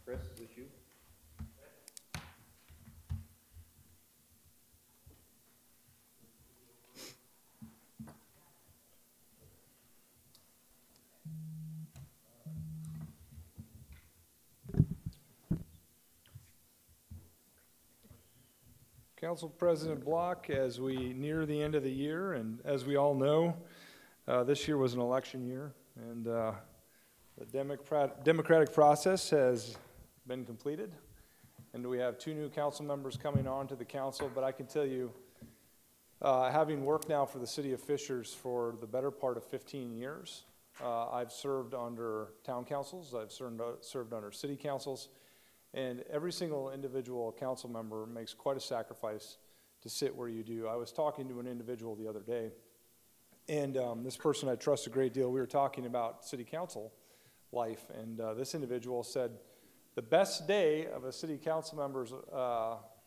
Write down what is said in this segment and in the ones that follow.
Chris, is this you? Council President Block, as we near the end of the year, and as we all know, this year was an election year, and the democratic process has been completed, and we have 2 new council members coming on to the council. But I can tell you, having worked now for the city of Fishers for the better part of 15 years, I've served under town councils, I've served under city councils, and every single individual council member makes quite a sacrifice to sit where you do. I was talking to an individual the other day, and this person I trust a great deal. We were talking about city council life, and this individual said the best day of a city council member's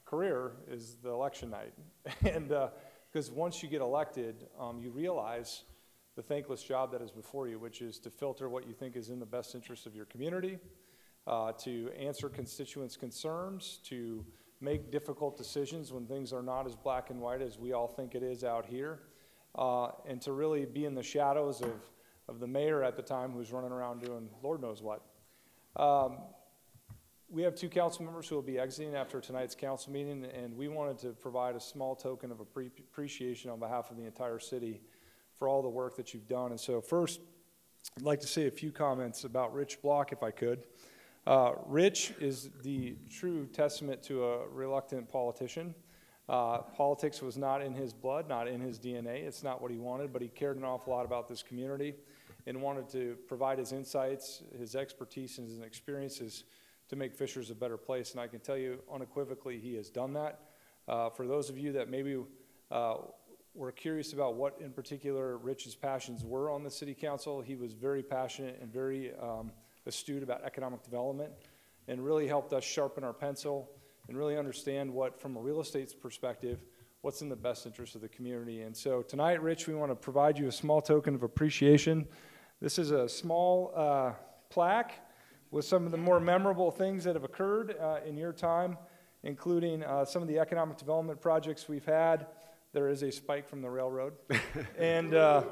career is the election night. And because once you get elected, you realize the thankless job that is before you, which is to filter what you think is in the best interest of your community, to answer constituents' concerns, to make difficult decisions when things are not as black and white as we all think it is out here, and to really be in the shadows of the mayor at the time who's running around doing Lord knows what. We have 2 council members who will be exiting after tonight's council meeting, and we wanted to provide a small token of appreciation on behalf of the entire city for all the work that you've done. And so first, I'd like to say a few comments about Rich Block, if I could. Rich is the true testament to a reluctant politician. Politics was not in his blood, not in his DNA. It's not what he wanted, but he cared an awful lot about this community and wanted to provide his insights, his expertise, and his experiences to make Fishers a better place. And I can tell you unequivocally he has done that. For those of you that maybe were curious about what in particular Rich's passions were on the city council, he was very passionate and very astute about economic development and really helped us sharpen our pencil and really understand what, from a real estate's perspective, what's in the best interest of the community. And so tonight, Rich, we want to provide you a small token of appreciation. This is a small plaque with some of the more memorable things that have occurred in your time, including some of the economic development projects we've had. There is a spike from the railroad. and I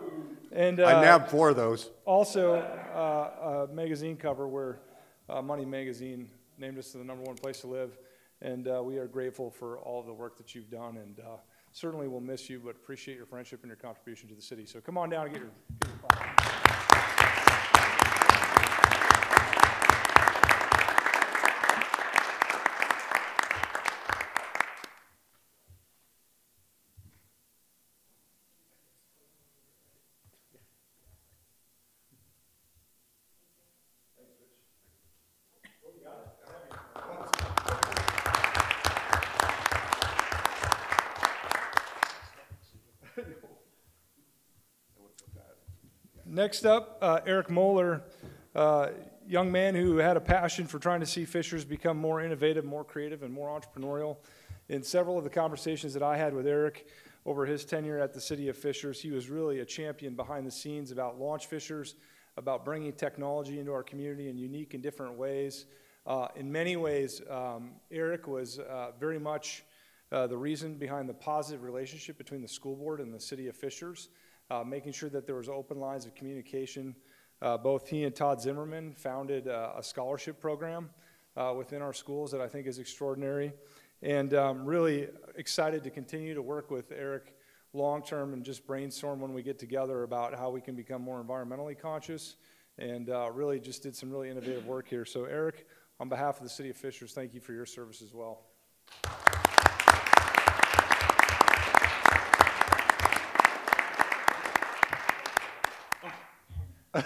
nabbed 4 of those. Also, a magazine cover where Money Magazine named us the #1 place to live. And we are grateful for all of the work that you've done. And certainly we'll miss you, but appreciate your friendship and your contribution to the city. So come on down and get your plaque. Next up, Eric Moeller, young man who had a passion for trying to see Fishers become more innovative, more creative, and more entrepreneurial. In several of the conversations that I had with Eric over his tenure at the city of Fishers, he was really a champion behind the scenes about Launch Fishers, about bringing technology into our community in unique and different ways. In many ways, Eric was very much the reason behind the positive relationship between the school board and the city of Fishers. Making sure that there was open lines of communication. Both he and Todd Zimmerman founded a scholarship program within our schools that I think is extraordinary. And really excited to continue to work with Eric long-term and just brainstorm when we get together about how we can become more environmentally conscious, and really just did some really innovative work here. So Eric, on behalf of the city of Fishers, thank you for your service as well. Can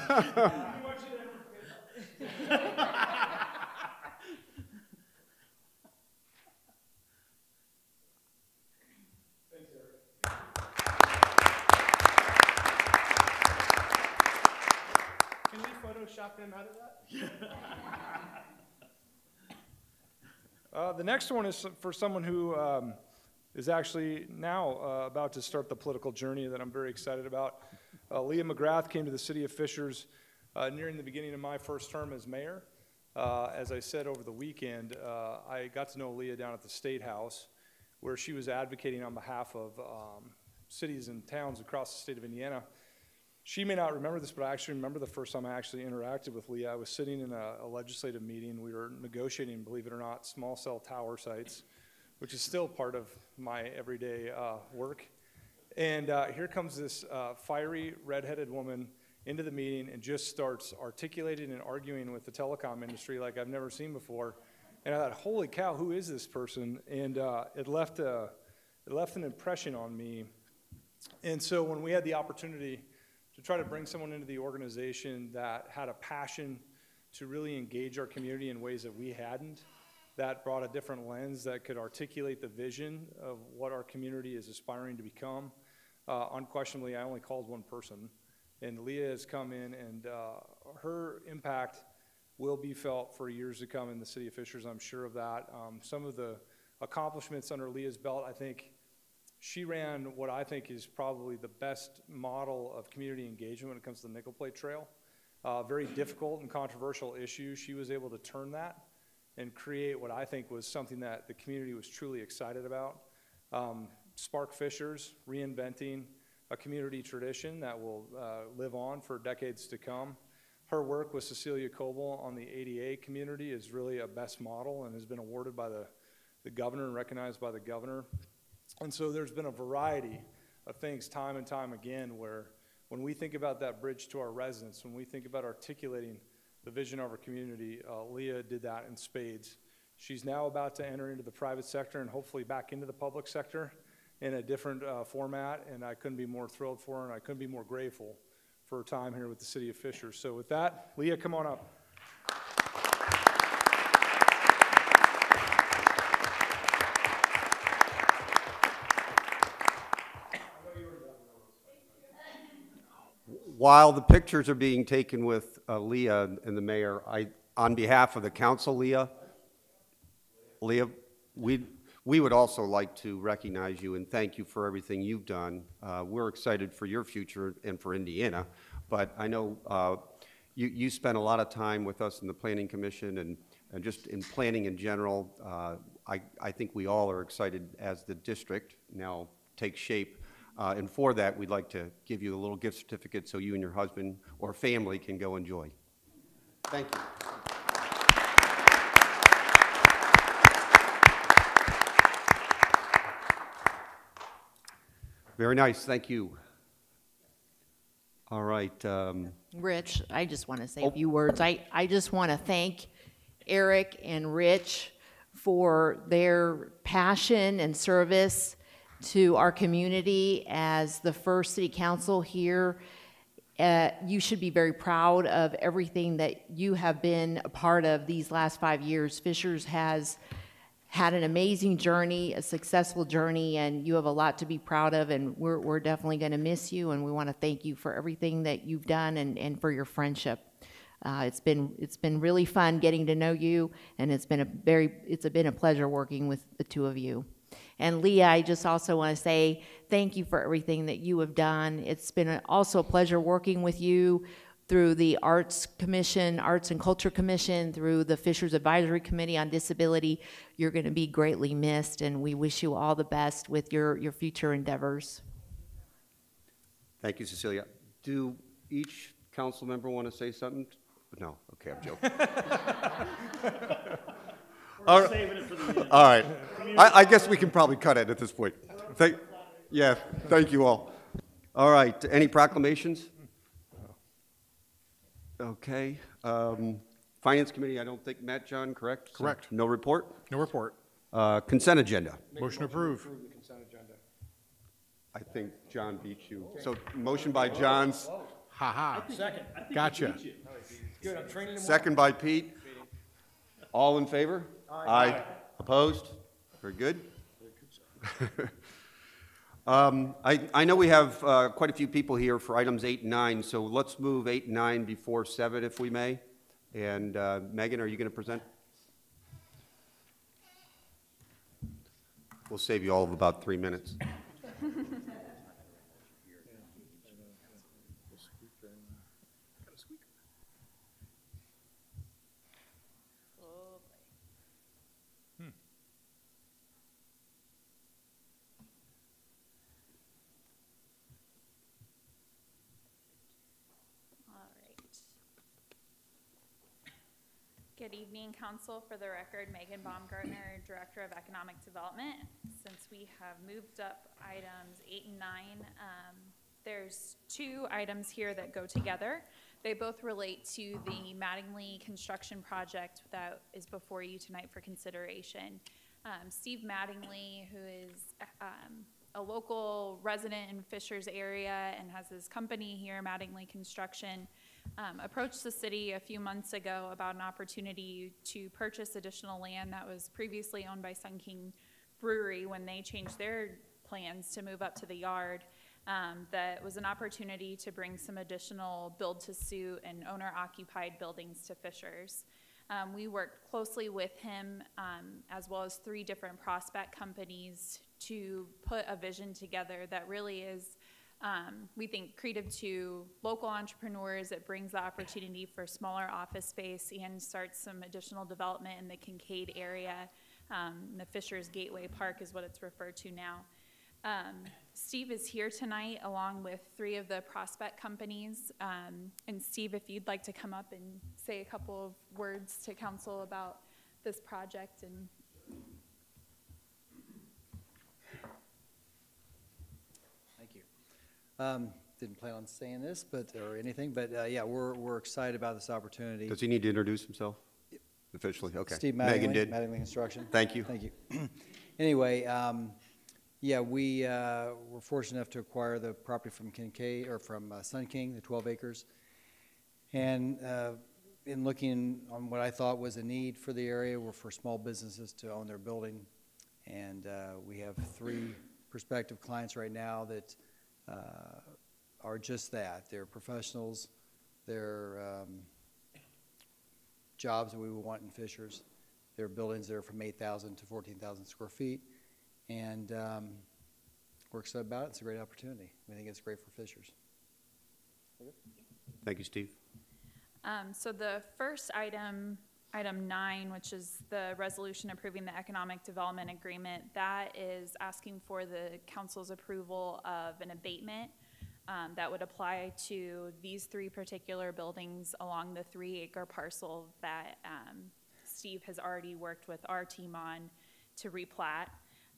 we Photoshop him out of that? The next one is for someone who is actually now about to start the political journey that I'm very excited about. Leah McGrath came to the city of Fishers nearing the beginning of my first term as mayor. As I said over the weekend, I got to know Leah down at the State House, where she was advocating on behalf of cities and towns across the state of Indiana. She may not remember this, but I actually remember the first time I actually interacted with Leah. I was sitting in a legislative meeting. We were negotiating, believe it or not, small cell tower sites, which is still part of my everyday work. And here comes this fiery, redheaded woman into the meeting and just starts articulating and arguing with the telecom industry like I've never seen before. And I thought, holy cow, who is this person? And it left an impression on me. And so when we had the opportunity to try to bring someone into the organization that had a passion to really engage our community in ways that we hadn't, that brought a different lens that could articulate the vision of what our community is aspiring to become. Unquestionably, I only called one person, and Leah has come in, and her impact will be felt for years to come in the city of Fishers. I'm sure of that. Some of the accomplishments under Leah's belt. I think she ran what I think is probably the best model of community engagement when it comes to the Nickel Plate Trail. Very difficult and controversial issue. She was able to turn that and create what I think was something that the community was truly excited about. Spark Fishers, reinventing a community tradition that will live on for decades to come. Her work with Cecilia Coble on the ADA community is really a best model and has been awarded by the governor and recognized by the governor. And so there's been a variety of things time and time again where when we think about that bridge to our residents, when we think about articulating the vision of our community, Leah did that in spades. She's now about to enter into the private sector and hopefully back into the public sector in a different format, and I couldn't be more thrilled for her, and I couldn't be more grateful for her time here with the City of Fishers. So with that, Leah, come on up. While the pictures are being taken with Leah and the mayor, on behalf of the council, Leah, we would also like to recognize you and thank you for everything you've done. We're excited for your future and for Indiana, but I know you spent a lot of time with us in the Planning Commission and just in planning in general. I think we all are excited as the district now takes shape. And for that, we'd like to give you a little gift certificate so you and your husband or family can go enjoy. Thank you. Very nice, thank you. All right. Rich, I just want to say a few words. I just want to thank Eric and Rich for their passion and service to our community as the first city council here. You should be very proud of everything that you have been a part of these last 5 years. Fishers has had an amazing journey, a successful journey, and you have a lot to be proud of, and we're definitely going to miss you, and we want to thank you for everything that you've done and for your friendship. It's been really fun getting to know you, and it's been a pleasure working with the two of you. And Leah, I just also want to say thank you for everything that you have done. It's been also a pleasure working with you through the Arts Commission, Arts and Culture Commission, through the Fishers Advisory Committee on Disability. You're going to be greatly missed, and we wish you all the best with your future endeavors. Thank you, Cecilia. Do each council member want to say something? No, okay, I'm joking. We're saving it for the end. All right. I guess we can probably cut it at this point. Thank you all. All right, any proclamations? Okay. Finance Committee, I don't think met, John, correct? Correct. So, no report? No report. Consent agenda. Motion approved. The consent agenda. I think John beat you. So motion by John's, Ha-ha. Second. Gotcha. Good, I'm training him. second by Pete. All in favor? Aye. Opposed? Very good. I know we have quite a few people here for items 8 and 9, so let's move 8 and 9 before 7 if we may. And Megan, are you going to present? We'll save you all of about 3 minutes. Good evening, Council. For the record, Megan Baumgartner, Director of Economic Development. Since we have moved up items 8 and 9, there's 2 items here that go together. They both relate to the Mattingly construction project that is before you tonight for consideration. Steve Mattingly, who is a local resident in Fishers area and has his company here, Mattingly Construction, approached the city a few months ago about an opportunity to purchase additional land that was previously owned by Sun King Brewery when they changed their plans to move up to the yard. That was an opportunity to bring some additional build-to-suit and owner-occupied buildings to Fishers. We worked closely with him, as well as 3 different prospect companies to put a vision together that really is, we think, creative to local entrepreneurs. It brings the opportunity for smaller office space and starts some additional development in the Kincaid area. The Fishers Gateway Park is what it's referred to now. Steve is here tonight along with 3 of the prospect companies. And Steve, if you'd like to come up and say a couple of words to council about this project. And Thank you. Didn't plan on saying this, or anything, but yeah, we're excited about this opportunity. Does he need to introduce himself officially? Okay. Steve Megan Mattingly, did. Mattingly Construction. Thank you. Thank you. Anyway, yeah, we were fortunate enough to acquire the property from Kincaid, or from Sun King, the 12 acres. And in looking on what I thought was a need for the area, were for small businesses to own their building. And we have 3 prospective clients right now that are just that. They're professionals. They're jobs that we would want in Fishers. They're buildings that are from 8,000 to 14,000 square feet. And we're excited about it. It's a great opportunity. We think it's great for Fishers. Thank you, Steve. So the first item, item 9, which is the resolution approving the economic development agreement, that is asking for the council's approval of an abatement that would apply to these 3 particular buildings along the 3-acre parcel that Steve has already worked with our team on to replat.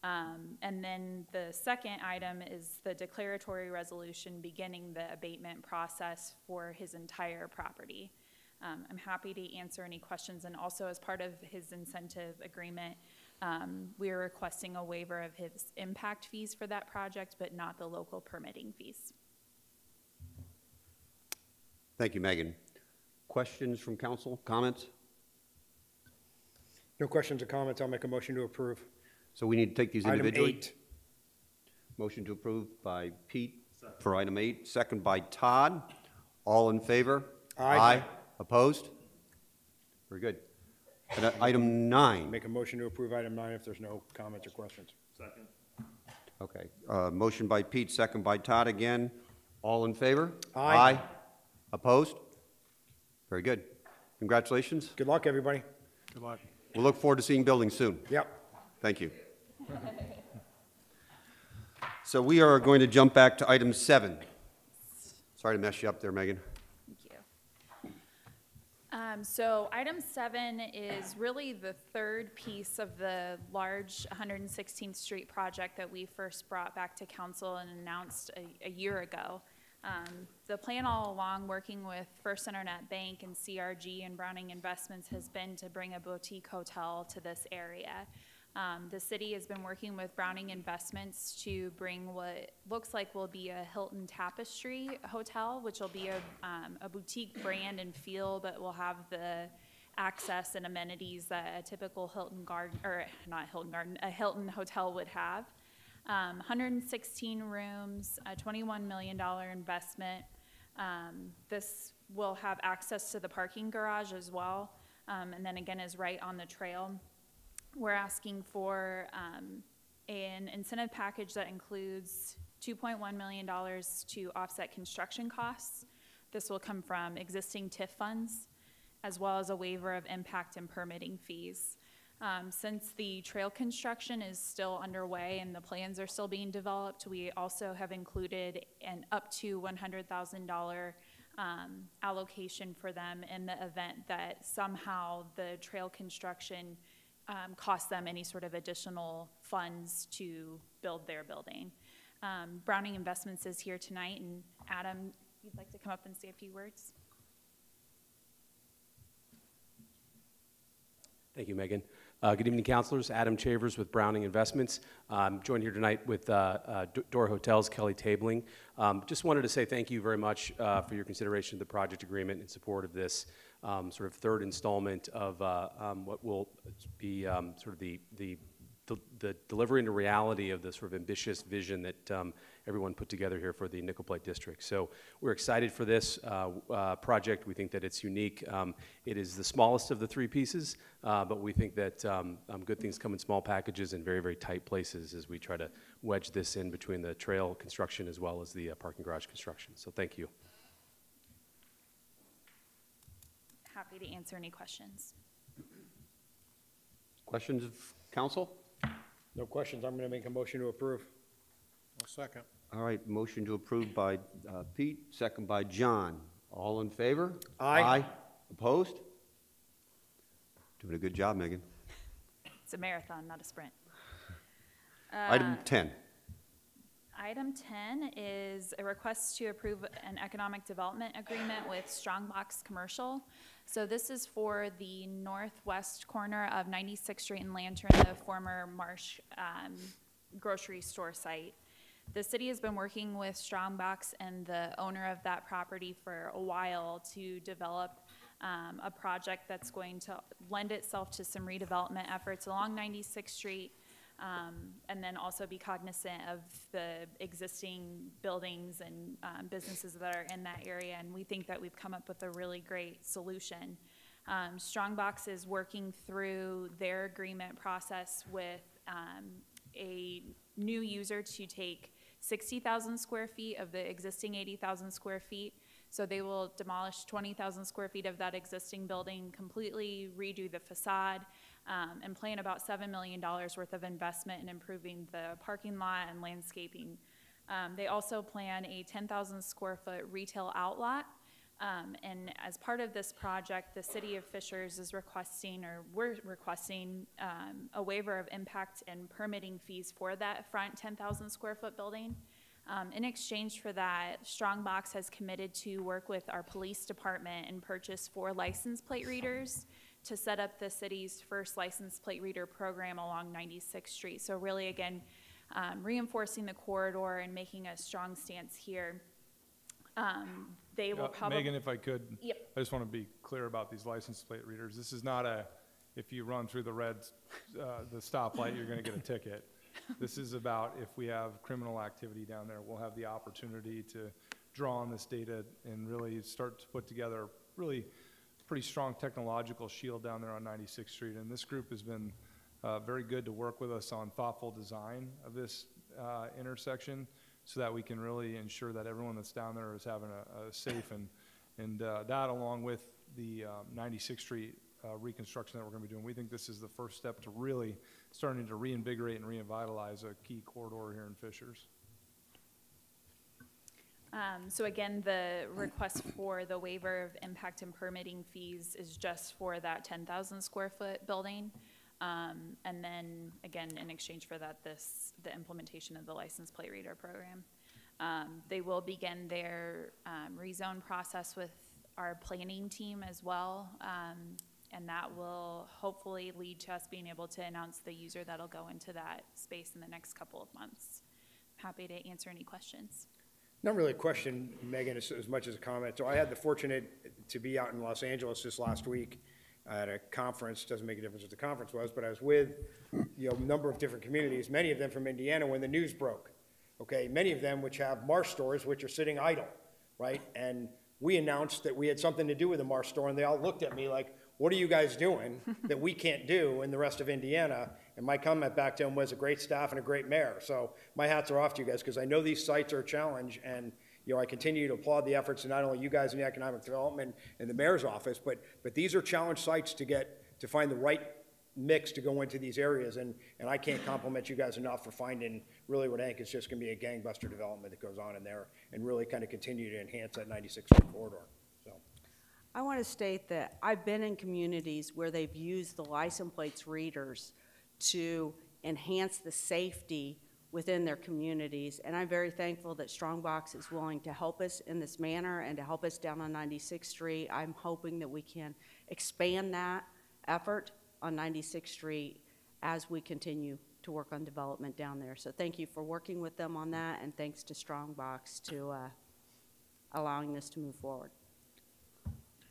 And then the second item is the declaratory resolution beginning the abatement process for his entire property. I'm happy to answer any questions, and also as part of his incentive agreement, we are requesting a waiver of his impact fees for that project, but not the local permitting fees. Thank you, Megan. Questions from council? Comments? No questions or comments. I'll make a motion to approve. So we need to take these Item individually? 8. Motion to approve by Pete for item 8, second by Todd. All in favor? Aye. Opposed? Very good. And, item 9. Make a motion to approve item 9 if there's no comments or questions. Second. Okay. Motion by Pete, second by Todd again. All in favor? Aye. Opposed? Very good. Congratulations. Good luck, everybody. Good luck. We'll look forward to seeing buildings soon. Yep. Thank you. So we are going to jump back to item 7. Sorry to mess you up there, Megan. Thank you. So item 7 is really the third piece of the large 116th Street project that we first brought back to council and announced a year ago. The plan all along, working with First Internet Bank and CRG and Browning Investments, has been to bring a boutique hotel to this area. The city has been working with Browning Investments to bring what looks like will be a Hilton Tapestry hotel, which will be a boutique brand and feel, but will have the access and amenities that a typical Hilton Garden, or not Hilton Garden, a Hilton hotel would have. 116 rooms, a $21 million investment. This will have access to the parking garage as well, and then again is right on the trail. We're asking for an incentive package that includes $2.1 million to offset construction costs. This will come from existing TIF funds, as well as a waiver of impact and permitting fees. Since the trail construction is still underway and the plans are still being developed, we also have included an up to $100,000 allocation for them in the event that somehow the trail construction cost them any sort of additional funds to build their building. Browning Investments is here tonight, and Adam, if you'd like to come up and say a few words. Thank you, Megan. Good evening, councilors. Adam Chavers with Browning Investments. I'm joined here tonight with Door Hotels, Kelly Tabling. Just wanted to say thank you very much for your consideration of the project agreement in support of this sort of third installment of what will be sort of the the delivery into reality of the sort of ambitious vision that everyone put together here for the Nickel Plate District. So we're excited for this project. We think that it's unique. It is the smallest of the three pieces, but we think that good things come in small packages and very, very tight places as we try to wedge this in between the trail construction as well as the parking garage construction. So thank you. Happy to answer any questions. Questions of council? No questions. I'm going to make a motion to approve. Second. All right, motion to approve by Pete, second by John. All in favor? Aye. Opposed? Doing a good job, Megan. It's a marathon, not a sprint. Item 10. Item 10 is a request to approve an economic development agreement with Strongbox Commercial. So this is for the northwest corner of 96th Street and Lantern, the former Marsh grocery store site. The city has been working with Strongbox and the owner of that property for a while to develop a project that's going to lend itself to some redevelopment efforts along 96th Street. And then also be cognizant of the existing buildings and businesses that are in that area. And we think that we've come up with a really great solution. Strongbox is working through their agreement process with a new user to take 60,000 square feet of the existing 80,000 square feet. So they will demolish 20,000 square feet of that existing building, completely redo the facade, and plan about $7 million worth of investment in improving the parking lot and landscaping. They also plan a 10,000 square foot retail outlet. And as part of this project, the city of Fishers is requesting, or we're requesting, a waiver of impact and permitting fees for that front 10,000 square foot building. In exchange for that, Strongbox has committed to work with our police department and purchase 4 license plate readers to set up the city's first license plate reader program along 96th Street. So really, again, reinforcing the corridor and making a strong stance here. They will probably— Megan, if I could, Yep. I just want to be clear about these license plate readers. This is not a, if you run through the red, the stoplight, you're going to get a ticket. This is about if we have criminal activity down there, we'll have the opportunity to draw on this data and really start to put together really pretty strong technological shield down there on 96th Street. And this group has been very good to work with us on thoughtful design of this intersection so that we can really ensure that everyone that's down there is having a safe and that along with the 96th Street reconstruction that we're going to be doing. We think this is the first step to really starting to reinvigorate and revitalize a key corridor here in Fishers. So again, the request for the waiver of impact and permitting fees is just for that 10,000 square foot building. And then again, in exchange for that, the implementation of the license plate reader program. They will begin their rezone process with our planning team as well. And that will hopefully lead to us being able to announce the user that'll go into that space in the next couple of months. Happy to answer any questions. Not really a question, Megan, as much as a comment. So I had the fortunate to be out in Los Angeles this last week at a conference. Doesn't make a difference what the conference was, but I was with a number of different communities, many of them from Indiana when the news broke. Okay, many of them which have Marsh stores which are sitting idle, right? And we announced that we had something to do with the Marsh store, and they all looked at me like, what are you guys doing that we can't do in the rest of Indiana? And my comment back to them was a great staff and a great mayor. So my hats are off to you guys because I know these sites are a challenge, and I continue to applaud the efforts of not only you guys in the economic development and the mayor's office, but these are challenge sites to find the right mix to go into these areas, and I can't compliment you guys enough for finding really what I think is just going to be a gangbuster development that goes on in there and really kind of continue to enhance that 96th Street corridor. So. I want to state that I've been in communities where they've used the license plates readers to enhance the safety within their communities, and I'm very thankful that Strongbox is willing to help us in this manner and to help us down on 96th Street. I'm hoping that we can expand that effort on 96th Street as we continue to work on development down there. So thank you for working with them on that, and thanks to Strongbox to allowing this to move forward.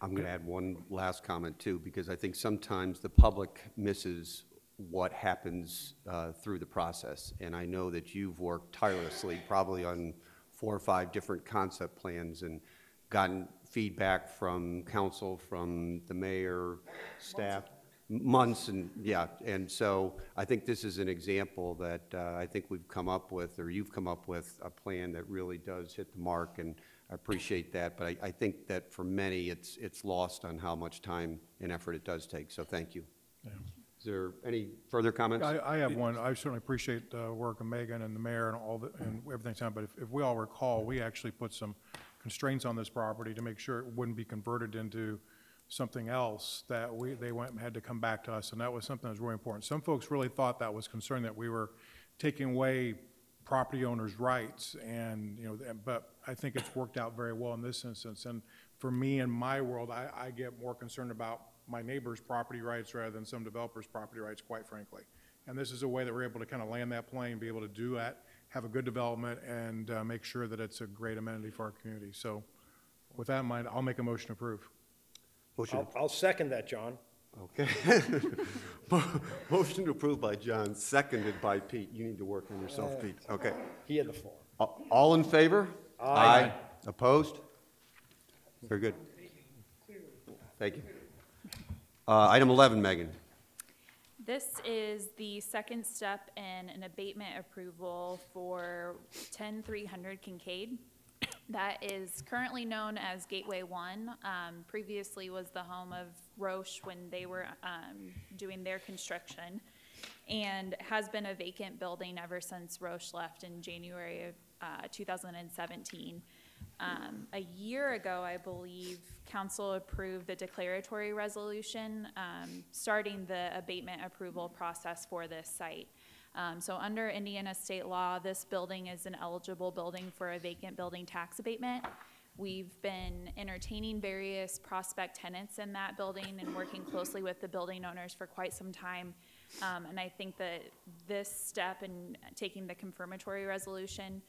I'm going to add one last comment, too, because I think sometimes the public misses what happens through the process. And I know that you've worked tirelessly, probably on 4 or 5 different concept plans, and gotten feedback from council, from the mayor, staff, months, and yeah. And so I think this is an example that I think we've come up with, or you've come up with, a plan that really does hit the mark, and I appreciate that. But I think that for many, it's lost on how much time and effort it does take. So thank you. Yeah. Is there any further comments? I have one. I certainly appreciate the work of Megan and the mayor and all the, and everything's done, but if we all recall, we actually put some constraints on this property to make sure it wouldn't be converted into something else that they went and had to come back to us, and that was something that was really important. Some folks really thought that was concerning, that we were taking away property owners' rights, and, you know, but I think it's worked out very well in this instance. And for me, in my world, I get more concerned about my neighbor's property rights rather than some developer's property rights, quite frankly. And this is a way that we're able to kind of land that plane, be able to do that, have a good development, and make sure that it's a great amenity for our community. So with that in mind, I'll make a motion to approve. Motion. I'll second that, John. Okay. Motion to approve by John, seconded by Pete. You need to work on yourself, Pete. Okay. He had the floor. All in favor? Aye. Opposed? Very good. Thank you. Item 11, Megan. This is the second step in an abatement approval for 10300 Kincaid. That is currently known as Gateway 1. Previously was the home of Roche when they were doing their construction, and has been a vacant building ever since Roche left in January of 2017. A year ago, I believe, council approved the declaratory resolution starting the abatement approval process for this site. So under Indiana state law, this building is an eligible building for a vacant building tax abatement. We've been entertaining various prospect tenants in that building and working closely with the building owners for quite some time. And I think that this step in taking the confirmatory resolution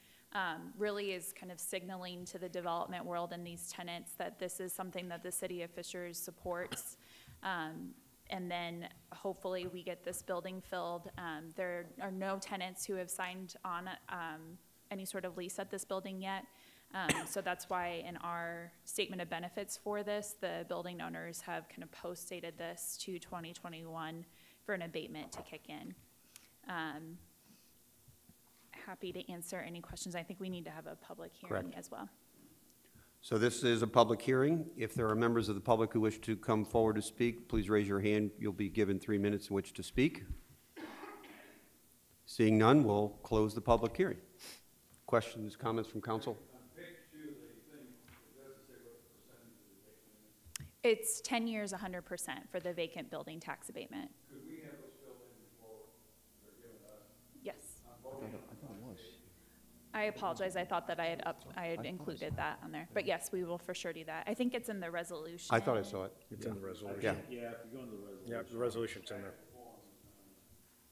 really is kind of signaling to the development world and these tenants that this is something that the city of Fishers supports. And then hopefully we get this building filled. There are no tenants who have signed on any sort of lease at this building yet. So that's why in our statement of benefits for this, the building owners have kind of post-dated this to 2021 for an abatement to kick in. Happy to answer any questions. I think we need to have a public hearing Correct. as well. So this is a public hearing. If there are members of the public who wish to come forward to speak, please raise your hand. You'll be given 3 minutes in which to speak. Seeing none, we'll close the public hearing. Questions, comments from council? It's 10 years, 100% for the vacant building tax abatement. Could we have those filled in before they're given to us? Yes. I thought it was. I apologize. I thought that I had included that on there. But yes, we will for sure do that. I think it's in the resolution. I thought I saw it. It's in the resolution. Yeah. Yeah, if you go into the resolution. Yeah, the resolution's in there.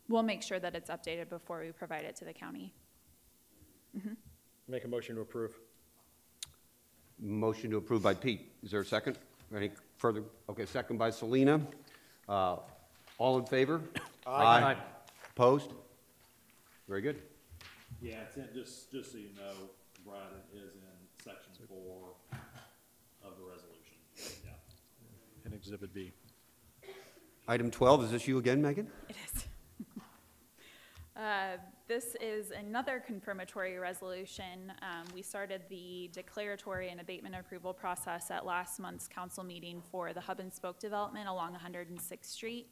We'll make sure that it's updated before we provide it to the county. Make a motion to approve. Motion to approve by Pete. Is there a second? Any further? Okay, second by Selena. All in favor? Aye. Opposed? Very good. Yeah, it's in, just so you know, Brad, it is in section 4 of the resolution, yeah. In Exhibit B. Item 12, is this you again, Megan? It is. This is another confirmatory resolution. We started the declaratory and abatement approval process at last month's council meeting for the Hub and Spoke development along 106th Street.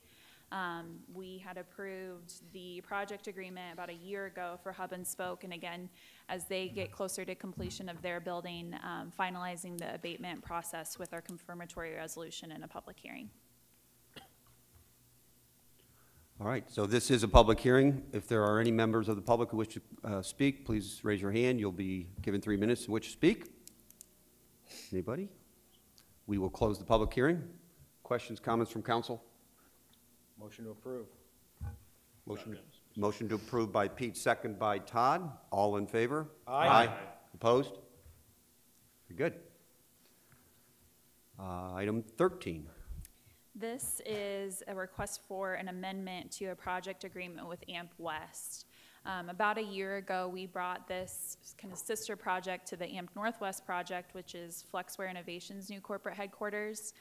We had approved the project agreement about a year ago for Hub and Spoke, and again, as they get closer to completion of their building, finalizing the abatement process with our confirmatory resolution and a public hearing. All right, so this is a public hearing. If there are any members of the public who wish to speak, please raise your hand. You'll be given 3 minutes in which to speak. Anybody? We will close the public hearing. Questions, comments from council? Motion to approve. Motion to approve by Pete, second by Todd. All in favor? Aye. Opposed? Very good. Item 13. This is a request for an amendment to a project agreement with AMP West. About a year ago, we brought this kind of sister project to the AMP Northwest project, which is Flexware Innovations' new corporate headquarters.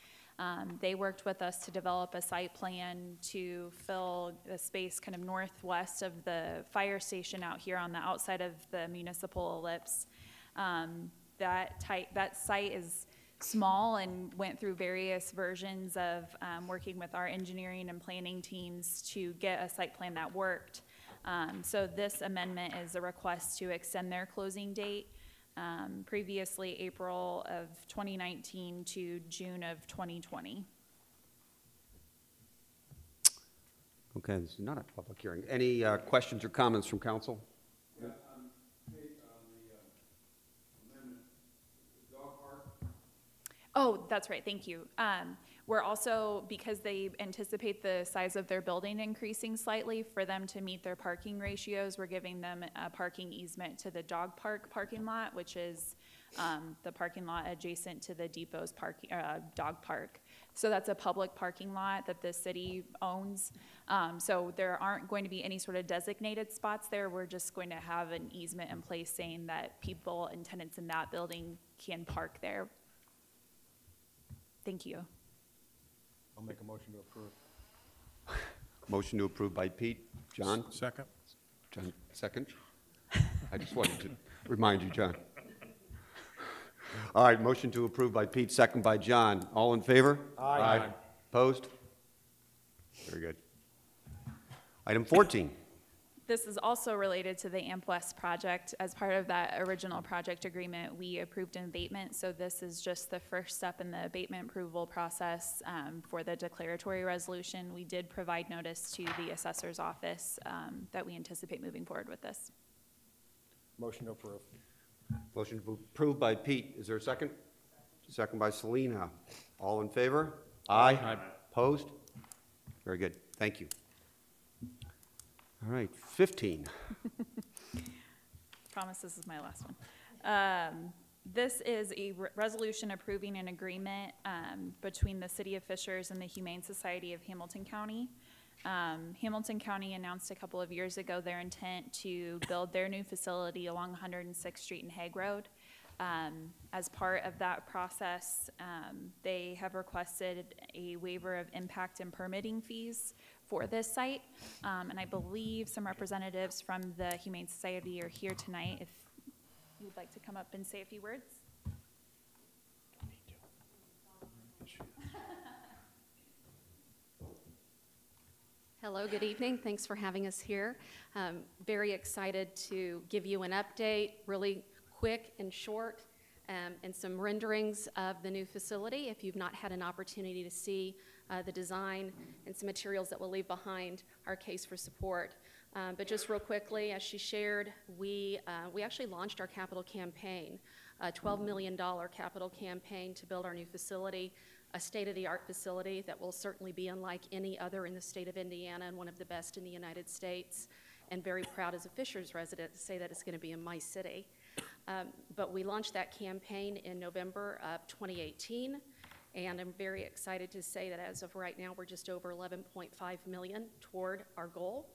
They worked with us to develop a site plan to fill the space kind of northwest of the fire station out here on the outside of the municipal ellipse. That site is small and went through various versions of working with our engineering and planning teams to get a site plan that worked. So this amendment is a request to extend their closing date, previously April of 2019 to June of 2020. Okay, this is not a public hearing. Any questions or comments from council? Oh, that's right, thank you. We're also, because they anticipate the size of their building increasing slightly, for them to meet their parking ratios, we're giving them a parking easement to the dog park parking lot, which is the parking lot adjacent to the depot's dog park. So that's a public parking lot that the city owns. So there aren't going to be any sort of designated spots there. We're just going to have an easement in place saying that people and tenants in that building can park there. Thank you. I'll make a motion to approve. Motion to approve by Pete. John? Second? John, second? I just wanted to remind you, John. All right, motion to approve by Pete, second by John. All in favor? Aye. Opposed? Very good. Item 14. This is also related to the AMP West project. As part of that original project agreement, we approved an abatement, so this is just the first step in the abatement approval process for the declaratory resolution. We did provide notice to the assessor's office that we anticipate moving forward with this. Motion to approve. Motion to approve by Pete. Is there a second? Second by Selena. All in favor? Aye. Opposed? Very good. Thank you. All right, 15. Promise this is my last one. This is a resolution approving an agreement between the City of Fishers and the Humane Society of Hamilton County. Hamilton County announced a couple of years ago their intent to build their new facility along 106th Street and Hague Road. As part of that process, they have requested a waiver of impact and permitting fees for this site. And I believe some representatives from the Humane Society are here tonight if you'd like to come up and say a few words. Hello, good evening. Thanks for having us here. Very excited to give you an update, really quick and short, and some renderings of the new facility. If you've not had an opportunity to see the design and some materials that we'll leave behind our case for support. But just real quickly, as she shared, we actually launched our capital campaign, a $12 million capital campaign to build our new facility, a state-of-the-art facility that will certainly be unlike any other in the state of Indiana and one of the best in the United States, and very proud as a Fishers resident to say that it's going to be in my city. But we launched that campaign in November of 2018, and I'm very excited to say that as of right now, we're just over 11.5 million toward our goal.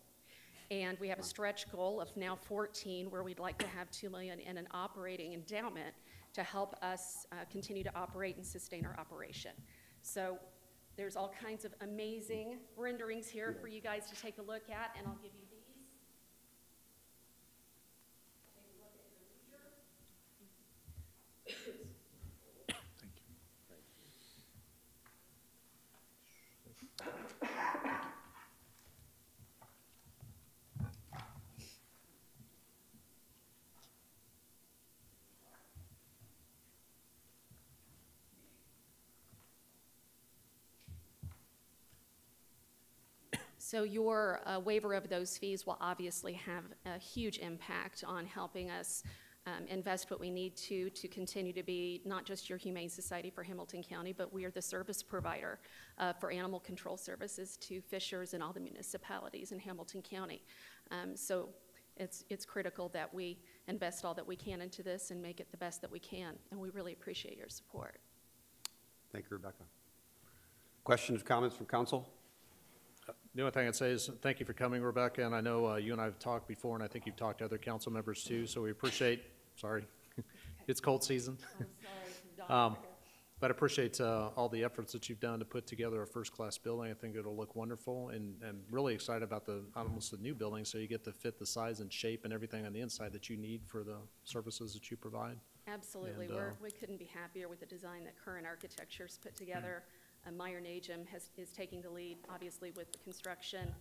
And we have a stretch goal of now 14, where we'd like to have 2 million in an operating endowment to help us continue to operate and sustain our operation. So there's all kinds of amazing renderings here for you guys to take a look at, and I'll give you these. Take a look at your leisure. So your waiver of those fees will obviously have a huge impact on helping us invest what we need to continue to be not just your Humane Society for Hamilton County, but we are the service provider for animal control services to Fishers and all the municipalities in Hamilton County. So it's critical that we invest all that we can into this and make it the best that we can, and we really appreciate your support. Thank you, Rebecca. Questions, comments from council? The only thing I'd say is thank you for coming, Rebecca, and I know you and I have talked before, and I think you've talked to other council members too, so we appreciate, sorry, it's cold season. But I appreciate all the efforts that you've done to put together a first-class building. I think it'll look wonderful, and really excited about almost the new building, so you get to fit the size and shape and everything on the inside that you need for the services that you provide. Absolutely. And, We couldn't be happier with the design that Current Architecture's put together. Meyer Najum is taking the lead, obviously, with the construction.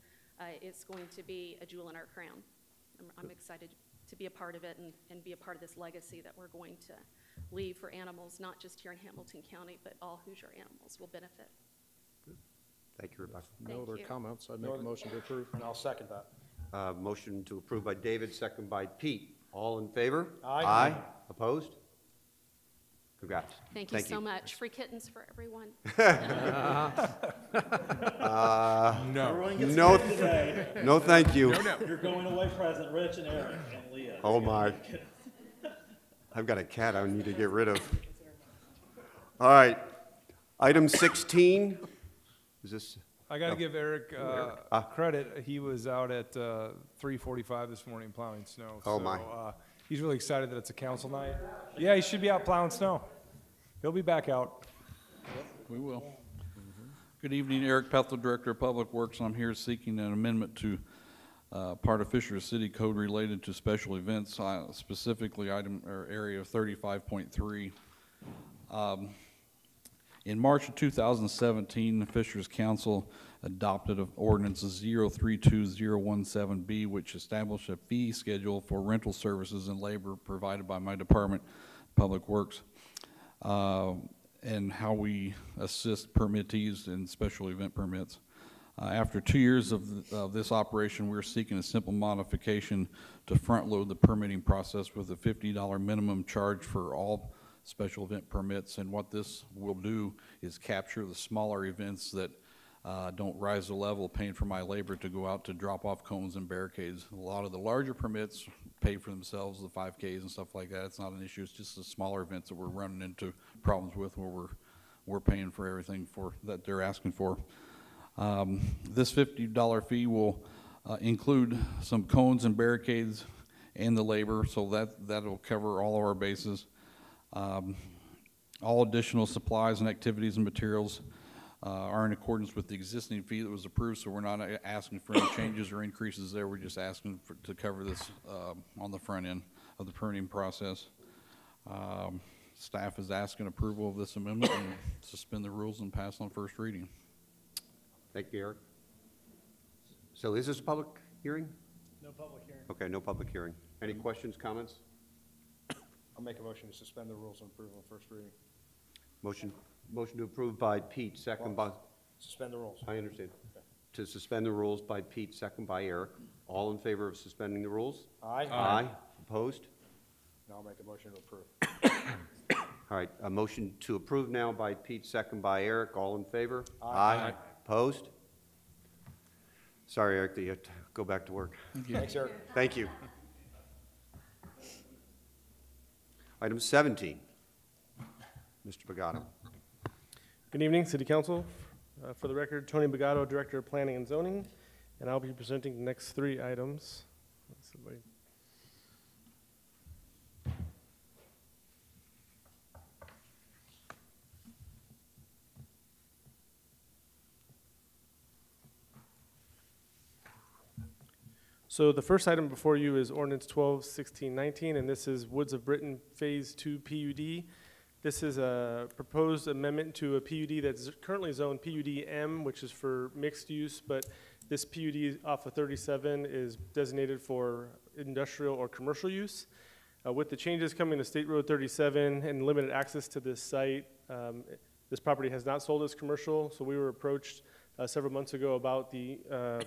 It's going to be a jewel in our crown. I'm excited to be a part of it and be a part of this legacy that we're going to leave for animals, not just here in Hamilton County, but all Hoosier animals will benefit. Thank you, Rebecca. No other you. comments. I'd make a motion to approve. And I'll second that. Motion to approve by David, second by Pete. All in favor? Aye. Aye. Opposed? Congrats. Thank you so much. Free kittens for everyone. No, no, thank you. You're going away present, Rich and Eric and Leah. Oh, my. I've got a cat I need to get rid of. All right. Item 16. Is this? I got to give Eric credit. He was out at 3:45 this morning plowing snow. Oh, my. He's really excited that it's a council night. Yeah, he should be out plowing snow. He'll be back out. We will. Good evening, Eric Pethel, Director of Public Works. I'm here seeking an amendment to part of Fishers City Code related to special events, specifically item or area of 35.3. In March of 2017, the Fishers Council adopted an ordinance 032017B, which established a fee schedule for rental services and labor provided by my department, Public Works, and how we assist permittees in special event permits. After 2 years of this operation, we're seeking a simple modification to front-load the permitting process with a $50 minimum charge for all special event permits. And what this will do is capture the smaller events that don't rise the level, paying for my labor to go out to drop off cones and barricades. A lot of the larger permits pay for themselves, the 5Ks and stuff like that. It's not an issue. It's just the smaller events that we're running into problems with, where we're paying for everything that they're asking for. This $50 fee will include some cones and barricades and the labor, so that'll cover all of our bases. All additional supplies and activities and materials are in accordance with the existing fee that was approved, so we're not asking for any changes or increases there. We're just asking to cover this on the front end of the permitting process. Staff is asking approval of this amendment and suspend the rules and pass on first reading. Thank you, Eric. So is this a public hearing? No public hearing. Okay, no public hearing. Any questions, comments? I'll make a motion to suspend the rules and approve on first reading. Motion to approve by Pete, second by, Suspend the rules. I understand. To suspend the rules by Pete, second by Eric. All in favor of suspending the rules? Aye. Aye. Opposed? Now I'll make a motion to approve. All right, a motion to approve now by Pete, second by Eric. All in favor? Aye. Opposed? Sorry, Eric, that you have to go back to work. Thanks, Eric. Thank you. Item 17. Mr. Pagano. Good evening, City Council. For the record, Tony Bagato, Director of Planning and Zoning, and I'll be presenting the next 3 items. So the first item before you is Ordinance 12-1619, and this is Woods of Britain Phase 2 PUD. This is a proposed amendment to a PUD that's currently zoned PUD M, which is for mixed use, but this PUD off of 37 is designated for industrial or commercial use. With the changes coming to State Road 37 and limited access to this site, this property has not sold as commercial, so we were approached several months ago about the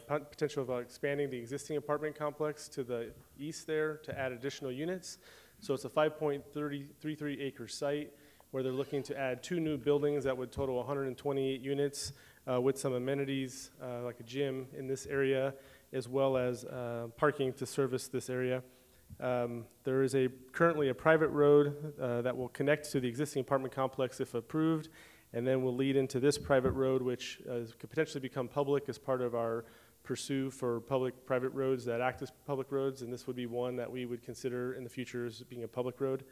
potential of expanding the existing apartment complex to the east there to add additional units. So it's a 5.33 acre site where they're looking to add 2 new buildings that would total 128 units with some amenities like a gym in this area, as well as parking to service this area. There is currently a private road that will connect to the existing apartment complex if approved, and then will lead into this private road, which could potentially become public as part of our pursue for public-private roads that act as public roads, and this would be one that we would consider in the future as being a public road.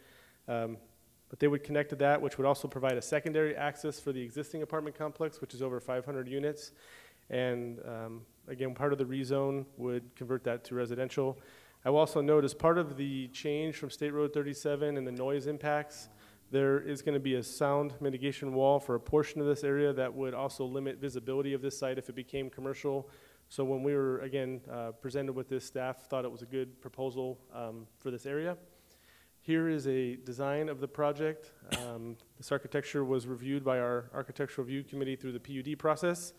But they would connect to that, which would also provide a secondary access for the existing apartment complex, which is over 500 units. And again, part of the rezone would convert that to residential. I will also note, as part of the change from State Road 37 and the noise impacts, there is going to be a sound mitigation wall for a portion of this area that would also limit visibility of this site if it became commercial. So when we were, again, presented with this, staff thought it was a good proposal for this area. Here is a design of the project. This architecture was reviewed by our Architectural Review Committee through the PUD process.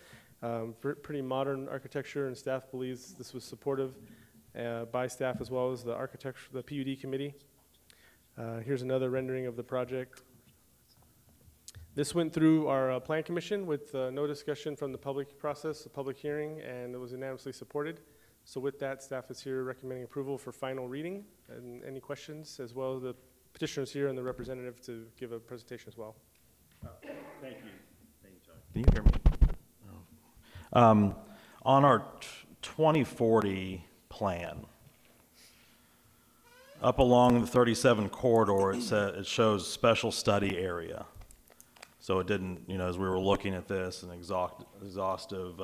Pretty modern architecture, and staff believes this was supportive by staff as well as the PUD committee. Here's another rendering of the project. This went through our plan commission with no discussion from the public process, the public hearing, and it was unanimously supported. So with that, staff is here recommending approval for final reading. And any questions, as well as the petitioners here and the representative to give a presentation as well. Thank you. Can you hear me? On our 2040 plan, up along the 37 corridor, it shows special study area. So it didn't, you know, as we were looking at this and exhaustive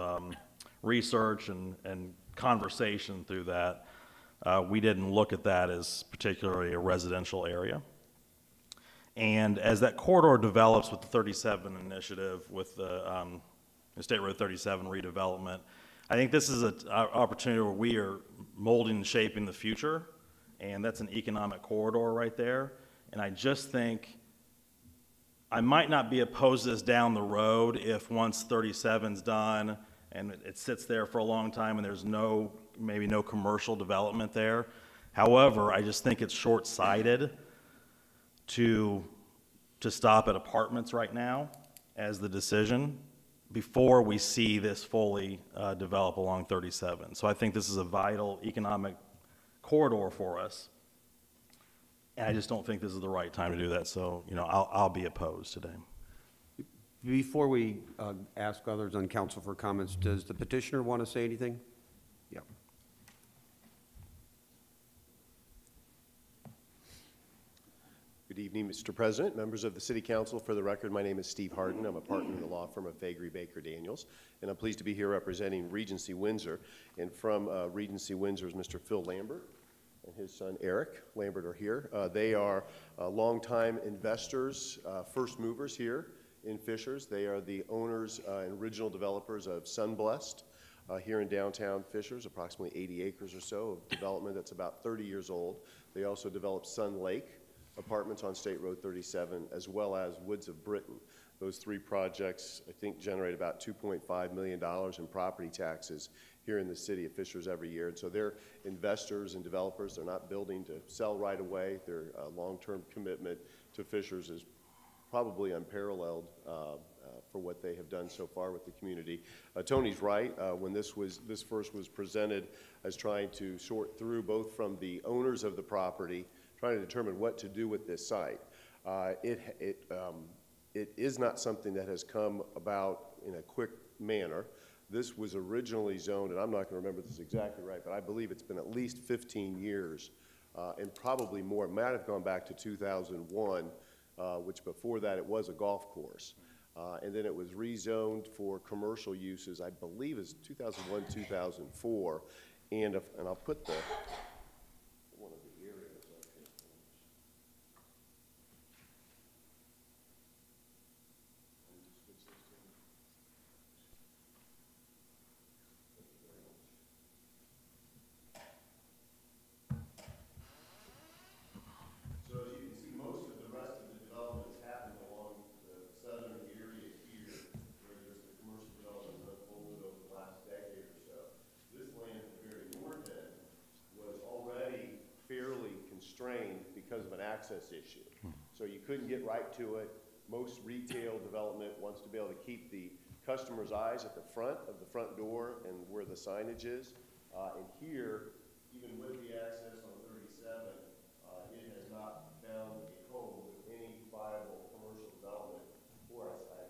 research and conversation through that, we didn't look at that as particularly a residential area. And as that corridor develops with the 37 initiative, with the State Road 37 redevelopment, I think this is an opportunity where we are molding and shaping the future, and that's an economic corridor right there. And I just think I might not be opposed to this down the road if once 37's done and it sits there for a long time and there's maybe no commercial development there. However, I just think it's short-sighted to stop at apartments right now as the decision before we see this fully develop along 37. So I think this is a vital economic corridor for us. And I just don't think this is the right time to do that. So, you know, I'll be opposed today. Before we ask others on council for comments, does the petitioner want to say anything? Yeah. Good evening, Mr. President, members of the City Council. For the record, my name is Steve Harden. I'm a partner in the law firm of Faegre Baker Daniels, and I'm pleased to be here representing Regency Windsor. And from Regency Windsor is Mr. Phil Lambert and his son Eric Lambert are here. They are longtime investors, first movers here in Fishers. They are the owners and original developers of Sunblessed here in downtown Fishers, approximately 80 acres or so of development that's about 30 years old. They also developed Sun Lake apartments on State Road 37, as well as Woods of Britain. Those three projects, I think, generate about $2.5 million in property taxes here in the city of Fishers every year. And so they're investors and developers. They're not building to sell right away. Their long-term commitment to Fishers is probably unparalleled for what they have done so far with the community. Tony's right. When this first was presented as trying to sort through both from the owners of the property, trying to determine what to do with this site, it is not something that has come about in a quick manner. This was originally zoned, and I'm not going to remember this exactly right, but I believe it's been at least 15 years and probably more. It might have gone back to 2001, which before that it was a golf course. And then it was rezoned for commercial uses, I believe it's 2001, 2004. And I'll put one of the areas up here. So as you can see, most of the rest of the developments happen along the southern area here, where there's the commercial development unfolded over the last decade or so. This land at the very north end was already fairly constrained because of an access issue. So you couldn't get right to it. Most retail development wants to be able to keep the customer's eyes at the front of the front door and where the signage is. And here, even with the access on 37, it has not found a home with any viable commercial development for us. I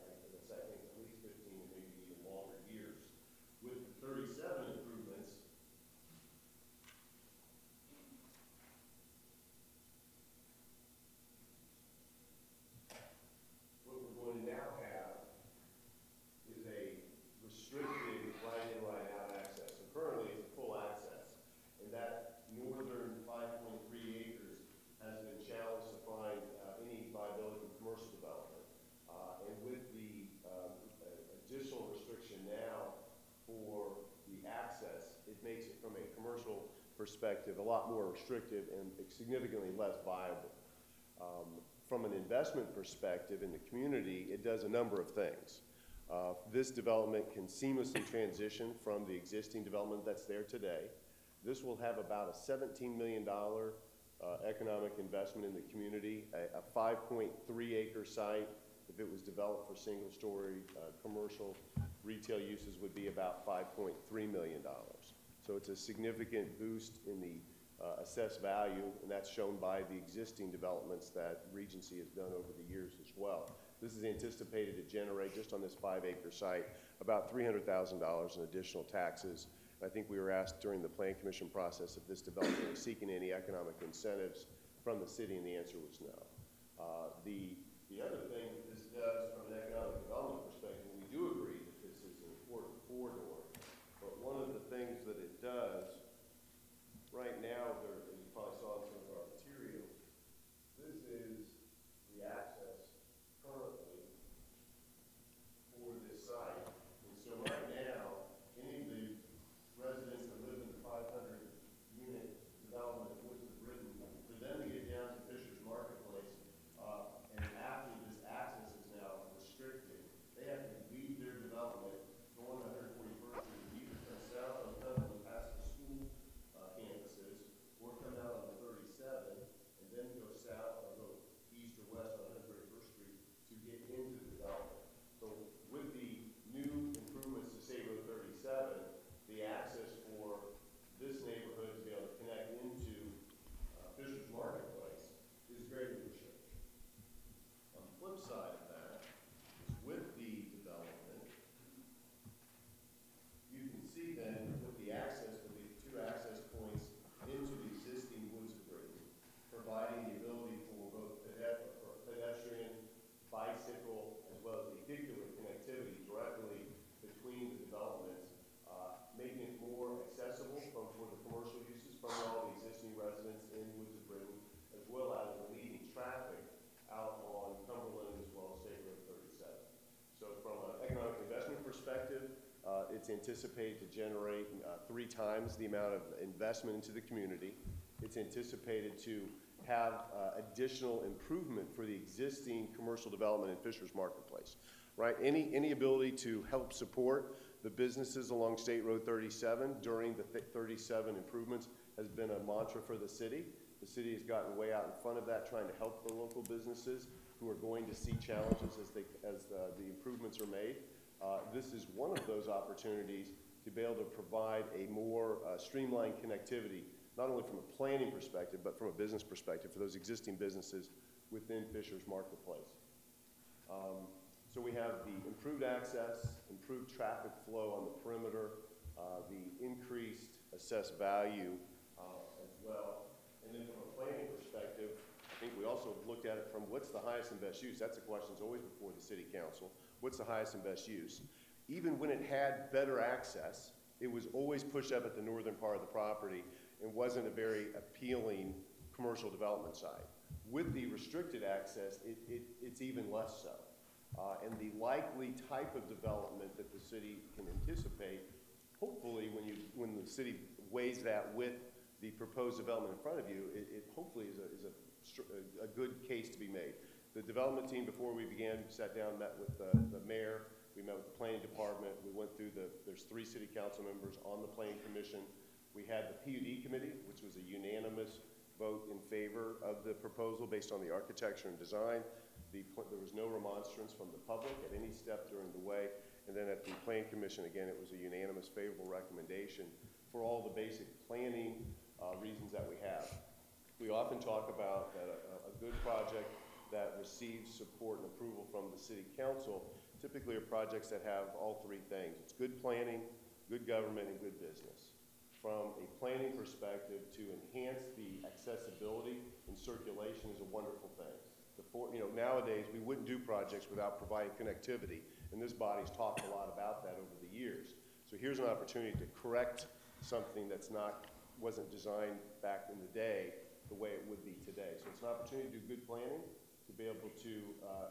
makes it, from a commercial perspective, a lot more restrictive and significantly less viable. From an investment perspective in the community, it does a number of things. This development can seamlessly transition from the existing development that's there today. This will have about a $17 million economic investment in the community, a 5.3 acre site. If it was developed for single-story commercial retail uses, would be about $5.3 million. So it's a significant boost in the assessed value, and that's shown by the existing developments that Regency has done over the years as well. This is anticipated to generate, just on this 5 acre site, about $300,000 in additional taxes. I think we were asked during the Plan Commission process if this development was seeking any economic incentives from the city, and the answer was no. The other thing that this does from an economic development perspective, we do agree that this is an important corridor, but one of the things that it does, right now, as you probably saw in some of our materials, this is the access currently for this site. And so right now, any of the residents that live in the 500-unit development of Woods of Britain, for them to get down to Fisher's Marketplace, and after this access is now restricted, they have to leave their development, go on 141st Street, either come south on Cumberland past the school campuses, or come out on 37, and then go south or go east or west on 131st Street to get into the development. So with the new improvements to State Road 37, the access for this neighborhood to be able to connect into Fisher's Marketplace is greatly restricted. On the flip side of that, is with the development, you can see then with the access, with the 2 access points into the existing Woods of Britain, providing the ability for both pedestrian, bicycle, as well as vehicular connectivity directly between the developments, making it more accessible for the commercial uses from all the existing residents in Woods of Britain, as well as relieving traffic out on Cumberland as well as State Road 37. So from an economic investment perspective, it's anticipated to generate 3 times the amount of investment into the community. It's anticipated to have additional improvement for the existing commercial development in Fisher's Marketplace, right? Any ability to help support the businesses along State Road 37 during the 37 improvements has been a mantra for the city. The city has gotten way out in front of that, trying to help the local businesses who are going to see challenges as the improvements are made. This is one of those opportunities to be able to provide a more streamlined connectivity, not only from a planning perspective, but from a business perspective for those existing businesses within Fisher's Marketplace. So we have the improved access, improved traffic flow on the perimeter, the increased assessed value as well. And then from a planning perspective, I think we also looked at it from what's the highest and best use. That's a question that's always before the city council. What's the highest and best use? Even when it had better access, it was always pushed up at the northern part of the property and wasn't a very appealing commercial development site. With the restricted access, it's even less so. And the likely type of development that the city can anticipate, hopefully when the city weighs that with the proposed development in front of you, it hopefully is a good case to be made. The development team, before we began, sat down, met with the mayor, we met with the planning department, we went through there's 3 city council members on the planning commission. We had the PUD committee, which was a unanimous vote in favor of the proposal based on the architecture and design. There was no remonstrance from the public at any step during the way. And then at the planning commission, again, it was a unanimous favorable recommendation for all the basic planning reasons that we have. We often talk about that a good project that receives support and approval from the city council typically are projects that have all 3 things. It's good planning, good government, and good business. From a planning perspective, to enhance the accessibility and circulation is a wonderful thing. Nowadays, we wouldn't do projects without providing connectivity, and this body's talked a lot about that over the years. So here's an opportunity to correct something wasn't designed back in the day the way it would be today. So it's an opportunity to do good planning, to be able to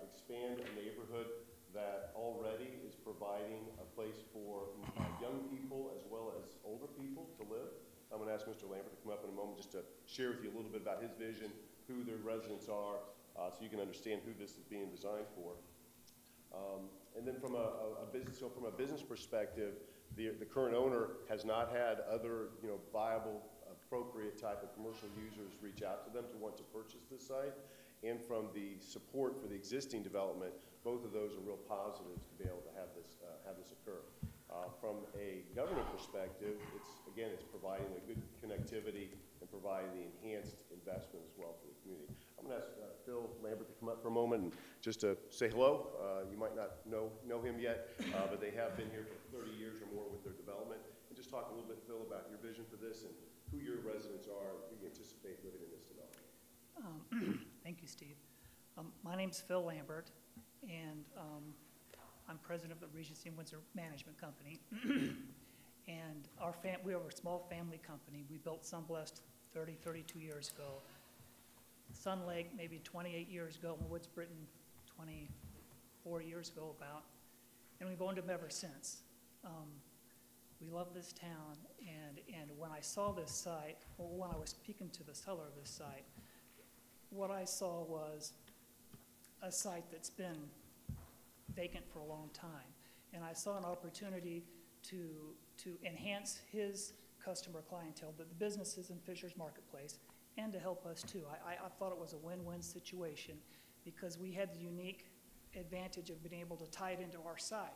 expand a neighborhood that already is providing a place for young people as well as older people to live. I'm going to ask Mr. Lambert to come up in a moment just to share with you a little bit about his vision, who their residents are, so you can understand who this is being designed for. And then from a business perspective, the current owner has not had other viable, appropriate type of commercial users reach out to them to want to purchase this site. And from the support for the existing development, both of those are real positives to be able to have this occur. From a government perspective, it's providing a good connectivity and providing the enhanced investment as well for the community. I'm going to ask Phil Lambert to come up for a moment and just to say hello. You might not know him yet, but they have been here for 30 years or more with their development. And just talk a little bit, Phil, about your vision for this and who your residents are, who you anticipate living in this development. Thank you, Steve. My name's Phil Lambert, and I'm president of the Regency Windsor Management Company. And we are a small family company. We built Sunblest 32 years ago. Sun Lake maybe 28 years ago, and Woods Britton 24 years ago about. And we've owned them ever since. We love this town, and when I saw this site, or when I was speaking to the seller of this site, what I saw was a site that's been vacant for a long time. And I saw an opportunity to enhance his customer clientele, the businesses in Fisher's Marketplace, and to help us too. I thought it was a win-win situation because we had the unique advantage of being able to tie it into our site.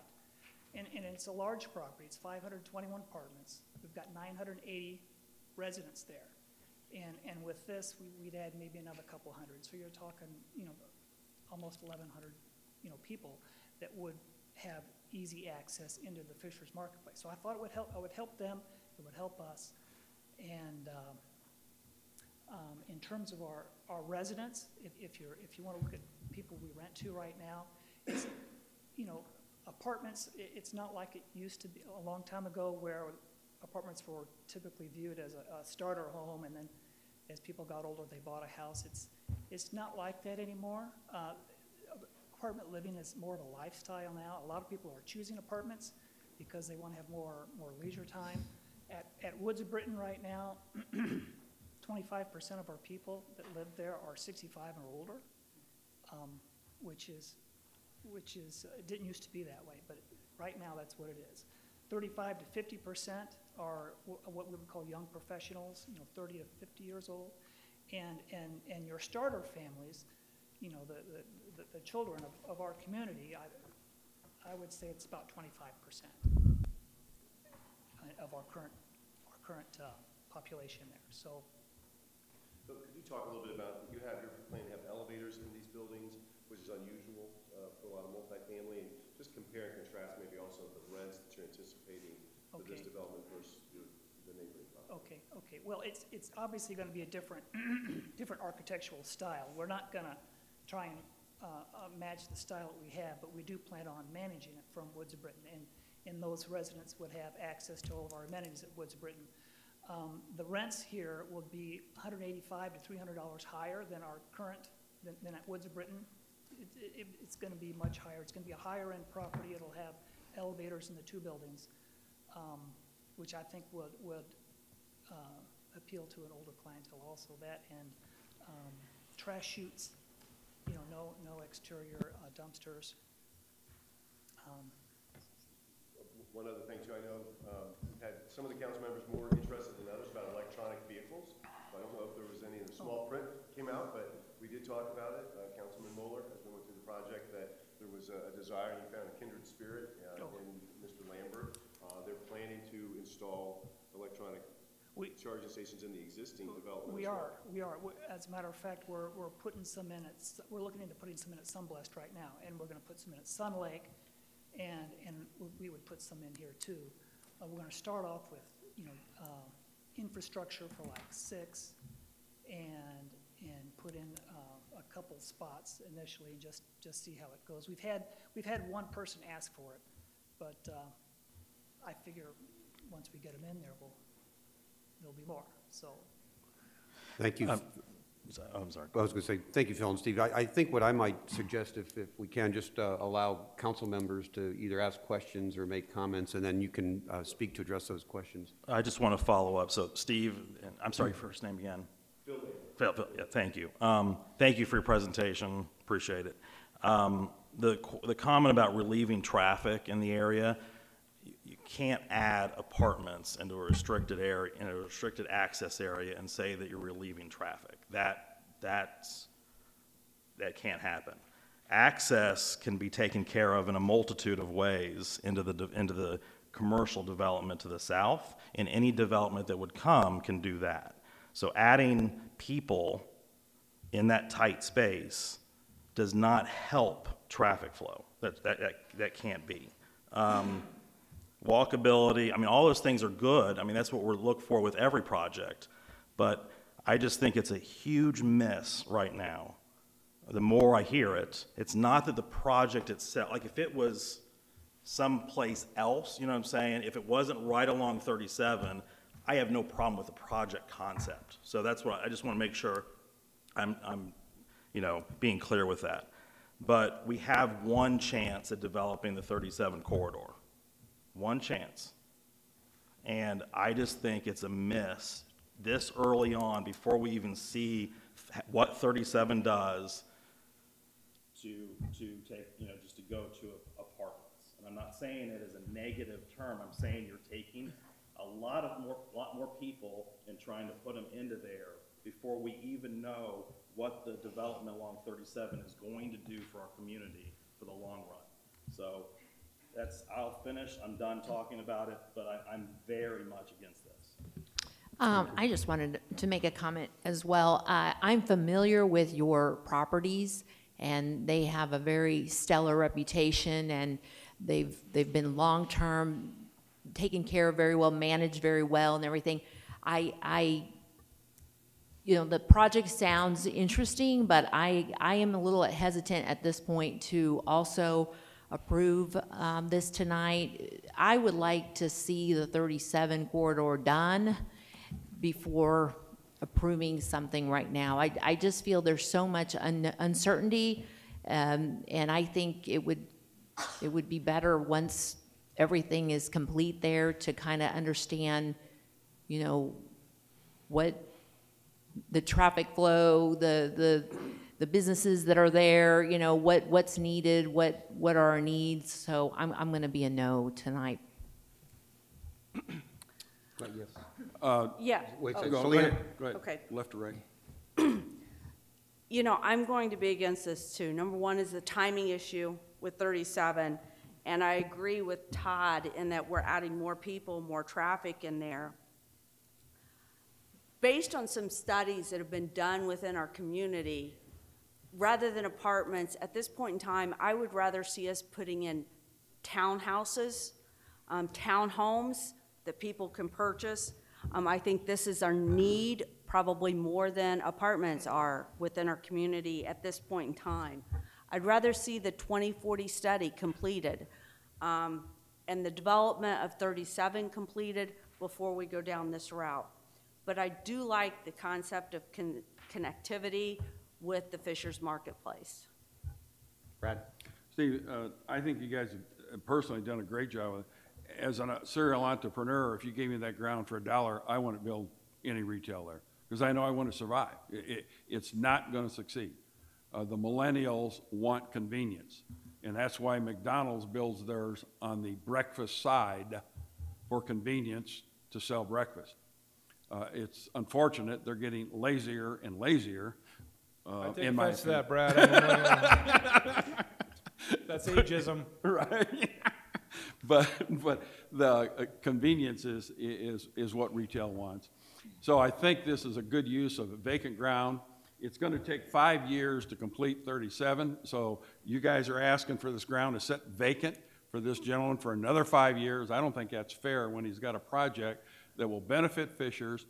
And it's a large property. It's 521 apartments. We've got 980 residents there. And with this, we'd add maybe another couple hundred. So you're talking, almost 1,100, people that would have easy access into the Fisher's Marketplace. So I thought it would help them. It would help us. And in terms of our residents, if you want to look at people we rent to right now, it's, apartments. It's not like it used to be a long time ago, where apartments were typically viewed as a starter home, and then as people got older, they bought a house. It's not like that anymore. Apartment living is more of a lifestyle now. A lot of people are choosing apartments because they want to have more leisure time. At Woods of Britton right now, 25% of our people that live there are 65 or older, which is it didn't used to be that way, but right now that's what it is. 35 to 50% are what we would call young professionals, 30 to 50 years old, and your starter families, the children of our community, I would say it's about 25% of our current population there. So could you talk a little bit about, you plan to have elevators in these buildings, which is unusual for a lot of multifamily, and just compare and contrast maybe also the rents that you're anticipating for this development versus the neighboring property. Okay. Well, it's obviously going to be a different architectural style. We're not going to try and match the style that we have, but we do plan on managing it from Woods of Britton, and those residents would have access to all of our amenities at Woods of Britton. The rents here will be $185 to $300 higher than our current, than at Woods of Britton. It's going to be much higher. It's going to be a higher end property. It'll have elevators in the two buildings, which I think would appeal to an older clientele also. That and trash chutes, no exterior dumpsters. One other thing too, I know we've had some of the council members more interested than others about electronic vehicles. I don't know if there was any in the small print came out, but we did talk about it. Councilman Moeller, as we went through the project, that there was a desire, and he found a kindred spirit in Mr. Lambert. They're planning to install electronic charging stations in the existing development. We are. As a matter of fact, we're putting some in we're looking into putting some in at Sunblest right now, and we're going to put some in at Sun Lake, and we would put some in here too. We're going to start off with infrastructure for like 6, and put in a couple spots initially, and just see how it goes. We've had one person ask for it, but I figure once we get them in there, there'll be more. So. Thank you. I'm sorry. I was going to say, thank you, Phil and Steve. I think what I might suggest, if we can, just allow council members to either ask questions or make comments, and then you can speak to address those questions. I just want to follow up. So Steve, and I'm sorry, first name again? Phil, yeah, thank you. Thank you for your presentation. Appreciate it. The comment about relieving traffic in the area, you can't add apartments into a restricted area, in a restricted access area, and say that you're relieving traffic. That can't happen. Access can be taken care of in a multitude of ways into the commercial development to the south, and any development that would come can do that. So adding people in that tight space does not help traffic flow. That can't be. Walkability, I mean, all those things are good. I mean, that's what we're looking for with every project. But I just think it's a huge miss right now. The more I hear it, it's not that the project itself, like if it was someplace else, you know what I'm saying? If it wasn't right along 37, I have no problem with the project concept. So that's what I just want to make sure I'm being clear with that. But we have one chance at developing the 37 corridor. One chance. And I just think it's a miss this early on, before we even see what 37 does, to take, just to go to apartments. And I'm not saying it as a negative term. I'm saying you're taking a lot more people and trying to put them into there before we even know what the development along 37 is going to do for our community for the long run. So I'll finish. I'm done talking about it, but I'm very much against this. I just wanted to make a comment as well. I'm familiar with your properties, and they have a very stellar reputation, and they've been long-term, taken care of very well, managed very well, and everything. The project sounds interesting, but I am a little hesitant at this point to also approve this tonight. I would like to see the 37 corridor done before approving something right now. I just feel there's so much uncertainty, and I think it would be better once everything is complete there to kind of understand, what the traffic flow, the businesses that are there, what's needed, what are our needs. So I'm going to be a no tonight. Yes. Yeah. Wait, Oh. go ahead. Okay. Left or right? I'm going to be against this too. Number one is the timing issue with 37, and I agree with Todd in that we're adding more people, more traffic in there. Based on some studies that have been done within our community, rather than apartments, at this point in time, I would rather see us putting in townhouses, townhomes that people can purchase. I think this is our need, probably more than apartments are within our community at this point in time. I'd rather see the 2040 study completed and the development of 37 completed before we go down this route. But I do like the concept of connectivity with the Fishers Marketplace. Brad? Steve, I think you guys have personally done a great job with it. As a serial entrepreneur, if you gave me that ground for $1, I wouldn't build any retail there because I know I want to survive. It's not going to succeed. The millennials want convenience, and that's why McDonald's builds theirs on the breakfast side for convenience to sell breakfast. It's unfortunate they're getting lazier and lazier. I take offense to that, Brad. That's ageism. Right. But the convenience is what retail wants. So I think this is a good use of vacant ground. It's going to take 5 years to complete 37. So you guys are asking for this ground to sit vacant for this gentleman for another 5 years. I don't think that's fair when he's got a project that will benefit Fishers,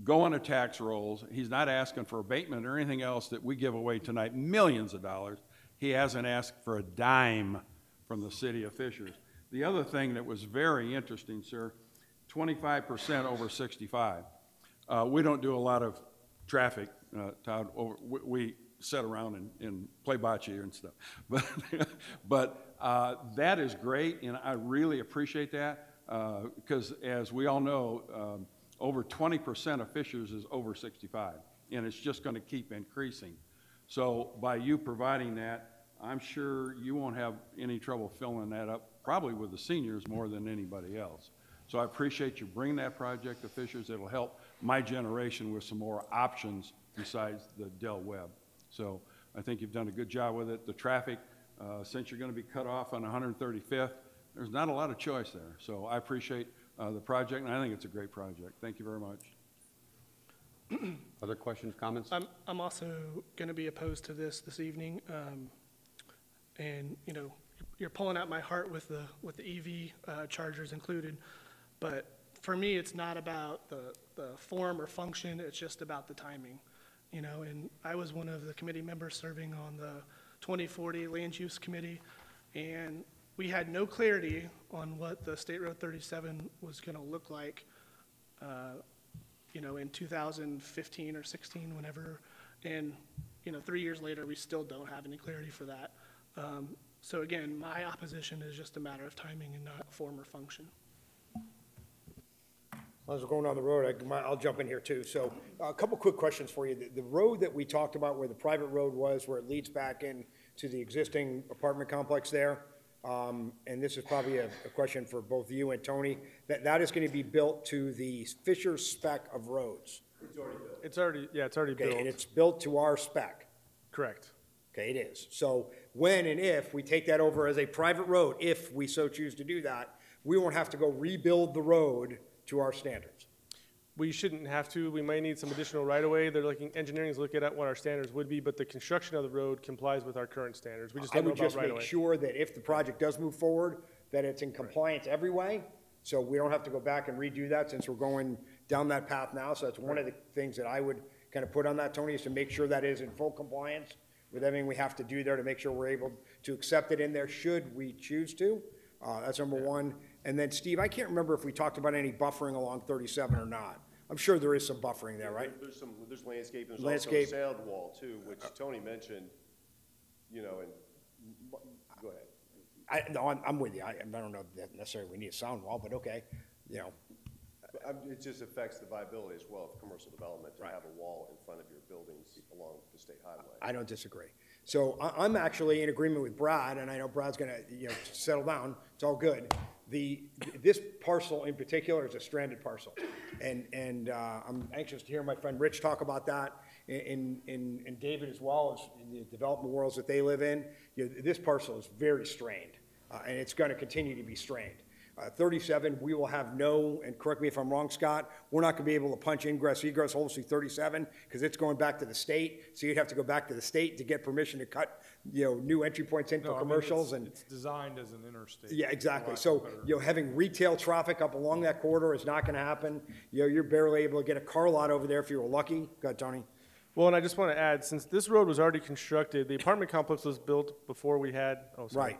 go on a tax rolls. He's not asking for abatement or anything else that we give away tonight, millions of dollars. He hasn't asked for a dime from the city of Fishers. The other thing that was very interesting, sir, 25% over 65. We don't do a lot of traffic, Todd, we sit around and play bocce and stuff. But that is great, and I really appreciate that, because as we all know, over 20% of Fishers is over 65, and it's just going to keep increasing. So by you providing that, I'm sure you won't have any trouble filling that up, probably with the seniors more than anybody else. So I appreciate you bringing that project to Fishers. It'll help my generation with some more options besides the Del Webb. So I think you've done a good job with it. The traffic, since you're going to be cut off on 135th, there's not a lot of choice there. So I appreciate the project, and I think it's a great project. Thank you very much. Other questions, comments? I'm also going to be opposed to this evening, and you know, you're pulling out my heart with the EV chargers included, but for me, it's not about the form or function. It's just about the timing. You know, and I was one of the committee members serving on the 2040 Land Use Committee, and we had no clarity on what the State Road 37 was going to look like, you know, in 2015 or 16, whenever, and, you know, 3 years later, we still don't have any clarity for that. So again, my opposition is just a matter of timing and not form or function. As we're going down the road, I'll jump in here too. So a couple quick questions for you. The road that we talked about where the private road was, where it leads back in to the existing apartment complex there, and this is probably a question for both you and Tony, that is going to be built to the Fisher spec of roads. It's already built. It's already Okay, built. and it's built to our spec. Correct. Okay, it is. So when and if we take that over as a private road, if we so choose to do that, we won't have to go rebuild the road to our standards. We shouldn't have to. We might need some additional right-of-way. They're looking, engineering is looking at what our standards would be, but the construction of the road complies with our current standards. We just I don't know would about just right-of-way. make sure that if the project does move forward, that it's in compliance every way, so we don't have to go back and redo that since we're going down that path now. So that's one of the things that I would kind of put on that, Tony, is to make sure that is in full compliance with everything we have to do there to make sure we're able to accept it in there should we choose to. That's number one. And then, Steve, I can't remember if we talked about any buffering along 37 or not. I'm sure there is some buffering there, right? There's landscape, there's Landscape. also sound wall too, which Tony mentioned, you know, and, go ahead. No, I'm with you. I don't know that necessarily we need a sound wall, but okay, you know. It just affects the viability as well of commercial development to have a wall in front of your buildings along the state highway. I don't disagree. So I'm actually in agreement with Brad, and I know Brad's gonna, you know, settle down. It's all good. This parcel in particular is a stranded parcel, and I'm anxious to hear my friend Rich talk about that, and David as well, as in the development worlds that they live in. You know, this parcel is very strained, and it's going to continue to be strained. 37, we will have no, and correct me if I'm wrong, Scott, we're not going to be able to punch ingress, egress holes through 37 because it's going back to the state. So you'd have to go back to the state to get permission to cut, you know, new entry points in for commercials. It's designed as an interstate. Yeah, exactly. So, you know, having retail traffic up along that corridor is not going to happen. You know, you're barely able to get a car lot over there if you were lucky. Go ahead, Tony. Well, and I just want to add, since this road was already constructed, the apartment complex was built before we had, Right.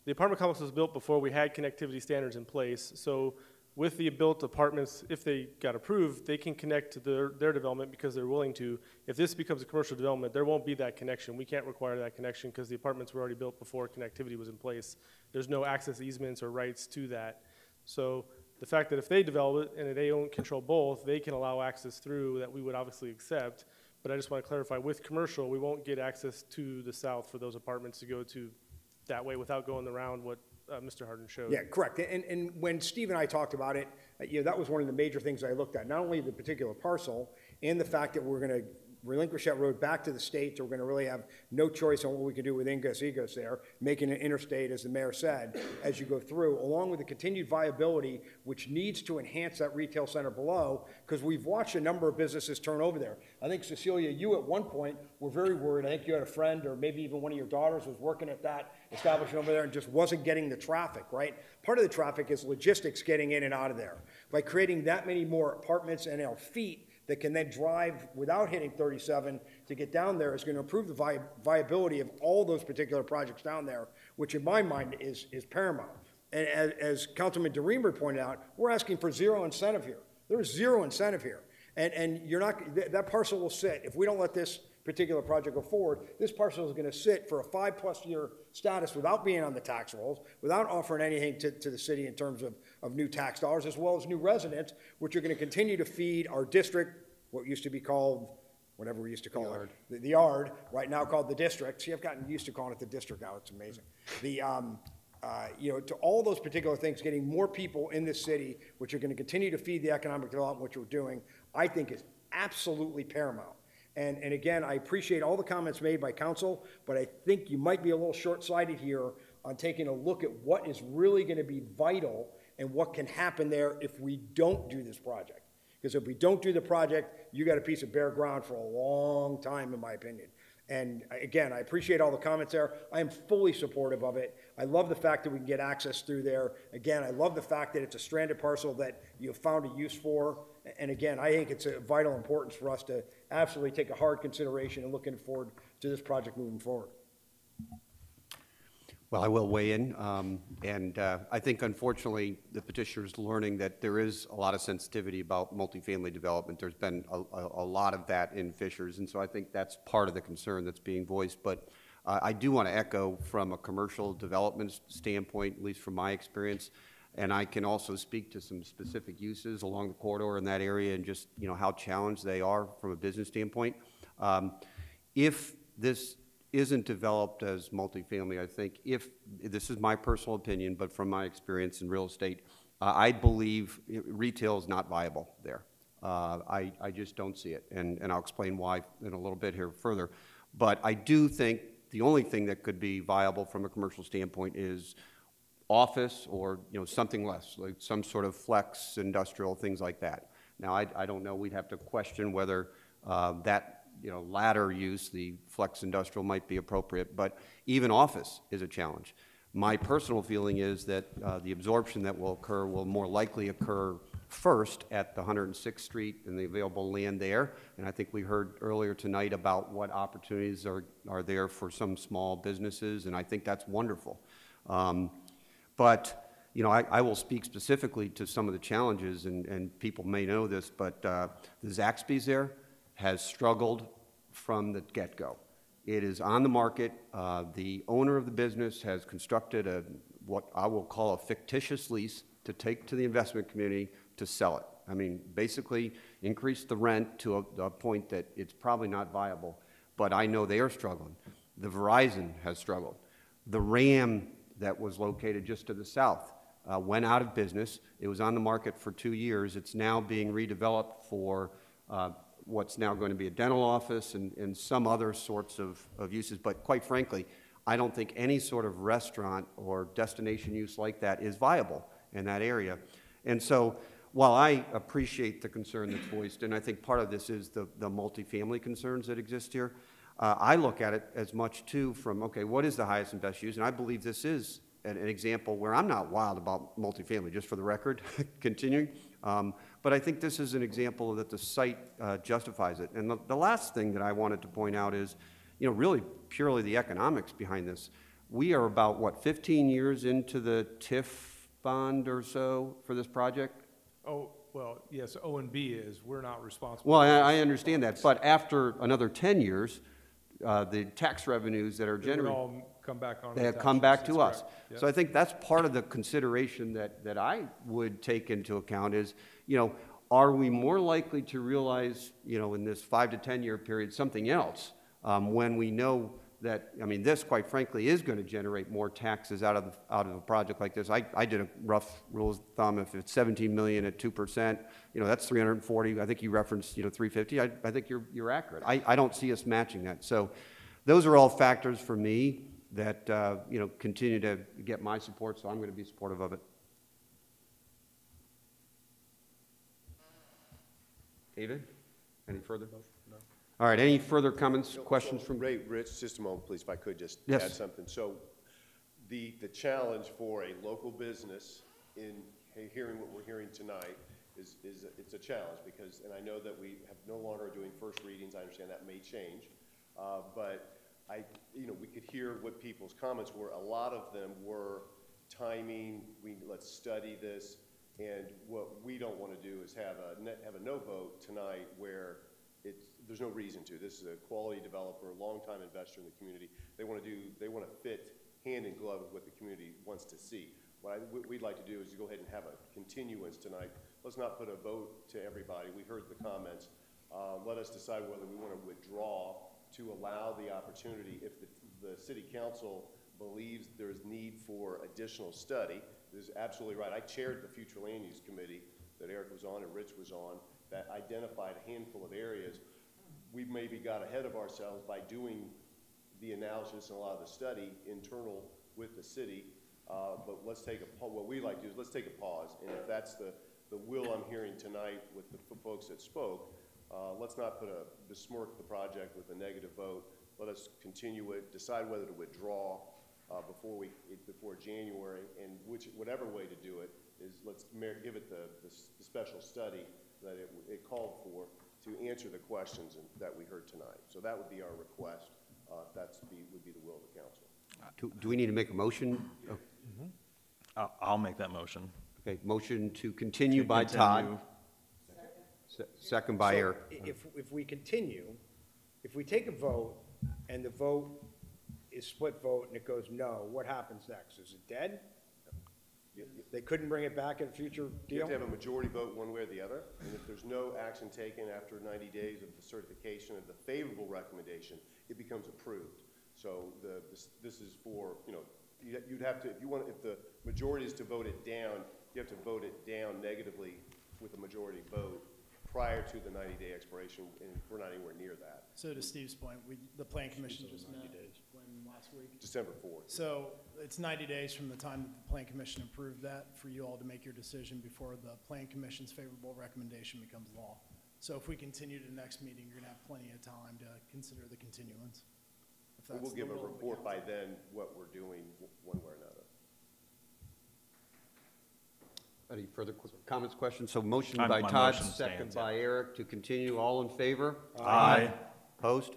The apartment complex was built before we had connectivity standards in place. So with the built apartments, if they got approved, they can connect to their development because they're willing to. If this becomes a commercial development, there won't be that connection. We can't require that connection because the apartments were already built before connectivity was in place. There's no access easements or rights to that. So the fact that if they develop it and they own control both, they can allow access through that we would obviously accept. But I just want to clarify, with commercial, we won't get access to the south for those apartments to go to that way without going around what Mr. Harden showed. Yeah, correct. And when Steve and I talked about it, you know, that was one of the major things I looked at. Not only the particular parcel and the fact that we're going to relinquish that road back to the state, so we're going to really have no choice on what we can do with ingress, egress there, making it interstate, as the mayor said, as you go through, along with the continued viability, which needs to enhance that retail center below, because we've watched a number of businesses turn over there. I think, Cecilia, you at one point were very worried. I think you had a friend, or maybe even one of your daughters was working at that establishment over there and just wasn't getting the traffic, right? Part of the traffic is logistics getting in and out of there. By creating that many more apartments and feet that can then drive without hitting 37 to get down there is going to improve the viability of all those particular projects down there, which in my mind is paramount. And as Councilman DeReamer pointed out, we're asking for zero incentive here. There's zero incentive here. And you're not, that parcel will sit, if we don't let this particular project go forward, this parcel is gonna sit for a 5+ year status without being on the tax rolls, without offering anything to the city in terms of new tax dollars, as well as new residents, which are gonna continue to feed our district, what used to be called, whatever we used to call it. The yard, right now called the district. See, I've gotten used to calling it the district now, it's amazing. You know, to all those particular things, getting more people in this city, which are gonna continue to feed the economic development, which we're doing, I think is absolutely paramount. And again, I appreciate all the comments made by council, but I think you might be a little short-sighted here on taking a look at what is really gonna be vital and what can happen there if we don't do this project. Because if we don't do the project, you got a piece of bare ground for a long time, in my opinion. And again, I appreciate all the comments there. I am fully supportive of it. I love the fact that we can get access through there. Again, I love the fact that it's a stranded parcel that you have found a use for. And again, I think it's of vital importance for us to absolutely take a hard consideration and looking forward to this project moving forward. Well, I will weigh in, and I think unfortunately the petitioner's learning that there is a lot of sensitivity about multifamily development. There's been a lot of that in Fishers, and so I think that's part of the concern that's being voiced. But I do want to echo from a commercial development standpoint, at least from my experience, and I can also speak to some specific uses along the corridor in that area and just, you know, how challenged they are from a business standpoint. If this isn't developed as multifamily, I think, if, this is my personal opinion, but from my experience in real estate, I believe retail is not viable there. I just don't see it, and I'll explain why in a little bit here further. But I do think the only thing that could be viable from a commercial standpoint is office or, you know, something less, like some sort of flex industrial, things like that. Now, I don't know, we'd have to question whether that, you know, latter use, the flex industrial, might be appropriate, but even office is a challenge. My personal feeling is that the absorption that will occur will more likely occur first at the 106th Street and the available land there, and I think we heard earlier tonight about what opportunities are there for some small businesses, and I think that's wonderful. But, you know, I will speak specifically to some of the challenges, and people may know this, but the Zaxby's there has struggled from the get-go. It is on the market. The owner of the business has constructed what I will call a fictitious lease to take to the investment community to sell it. I mean, basically increase the rent to a point that it's probably not viable, but I know they are struggling. The Verizon has struggled. The RAM that was located just to the south went out of business. It was on the market for 2 years. It's now being redeveloped for what's now going to be a dental office and some other sorts of uses. But quite frankly, I don't think any sort of restaurant or destination use like that is viable in that area. And so while I appreciate the concern that's voiced, and I think part of this is the multifamily concerns that exist here, I look at it as much too from, okay, what is the highest and best use? And I believe this is an example where I'm not wild about multifamily, just for the record, continuing. But I think this is an example that the site justifies it. And the last thing that I wanted to point out is, you know, really purely the economics behind this. We are about, what, 15 years into the TIF bond or so for this project? Oh, well, yes, O&B is. We're not responsible. Well, I understand that. But after another 10 years, the tax revenues that are generated, all come back on. they have come back to us. Yep. So I think that's part of the consideration that I would take into account is, you know, are we more likely to realize, you know, in this 5 to 10 year period something else when we know that, I mean, this, quite frankly, is going to generate more taxes out of a project like this. I did a rough rule of thumb. If it's 17 million at 2%, you know, that's 340. I think you referenced, you know, 350. I think you're accurate. I don't see us matching that. So those are all factors for me that, you know, continue to get my support, so I'm going to be supportive of it. David, any further? No. All right, any further comments, questions from? Ray, Rich, just a moment, please, if I could just Yes. add something. So the challenge for a local business in hearing what we're hearing tonight is it's a challenge because, and I know that we have no longer doing first readings. I understand that may change, but you know, we could hear what people's comments were. A lot of them were timing. Let's study this. And what we don't want to do is have a no vote tonight where there's no reason to. This is a quality developer, a longtime investor in the community. They want to fit hand in glove with what the community wants to see. What we'd like to do is to go ahead and have a continuance tonight. Let's not put a vote to everybody. We heard the comments. Let us decide whether we want to withdraw to allow the opportunity, if the city council believes there's need for additional study. This is absolutely right. I chaired the Future Land Use Committee that Eric was on and Rich was on that identified a handful of areas. We maybe got ahead of ourselves by doing the analysis and a lot of the study internal with the city. But let's take what we like to do is let's take a pause. And if that's the will I'm hearing tonight with the folks that spoke, let's not besmirk the project with a negative vote. Let us continue it, decide whether to withdraw before January, and whatever way to do it is let's give it the special study that it called for to answer the questions that we heard tonight. So that would be our request. Would be the will of the council. Do we need to make a motion? I'll make that motion. Okay, motion to continue by Todd. Second by Eric. If we continue, if we take a vote and the vote is split vote and it goes no, what happens next? Is it dead? They couldn't bring it back in a future deal? You have to have a majority vote one way or the other, and if there's no action taken after 90 days of the certification of the favorable recommendation, it becomes approved. So this is for, you'd have to, if the majority is to vote it down, you have to vote it down negatively with a majority vote prior to the 90-day expiration, and we're not anywhere near that. So to Steve's point, the Plan Commission just met when last week? December 4th. So it's 90 days from the time that the Plan Commission approved that for you all to make your decision before the Plan Commission's favorable recommendation becomes law. So if we continue to the next meeting, you're gonna have plenty of time to consider the continuance. We'll give a report by then what we're doing one way or another. Any further comments, questions? So motion My by Todd, motion second stands, by Eric to continue. All in favor? Aye. Opposed?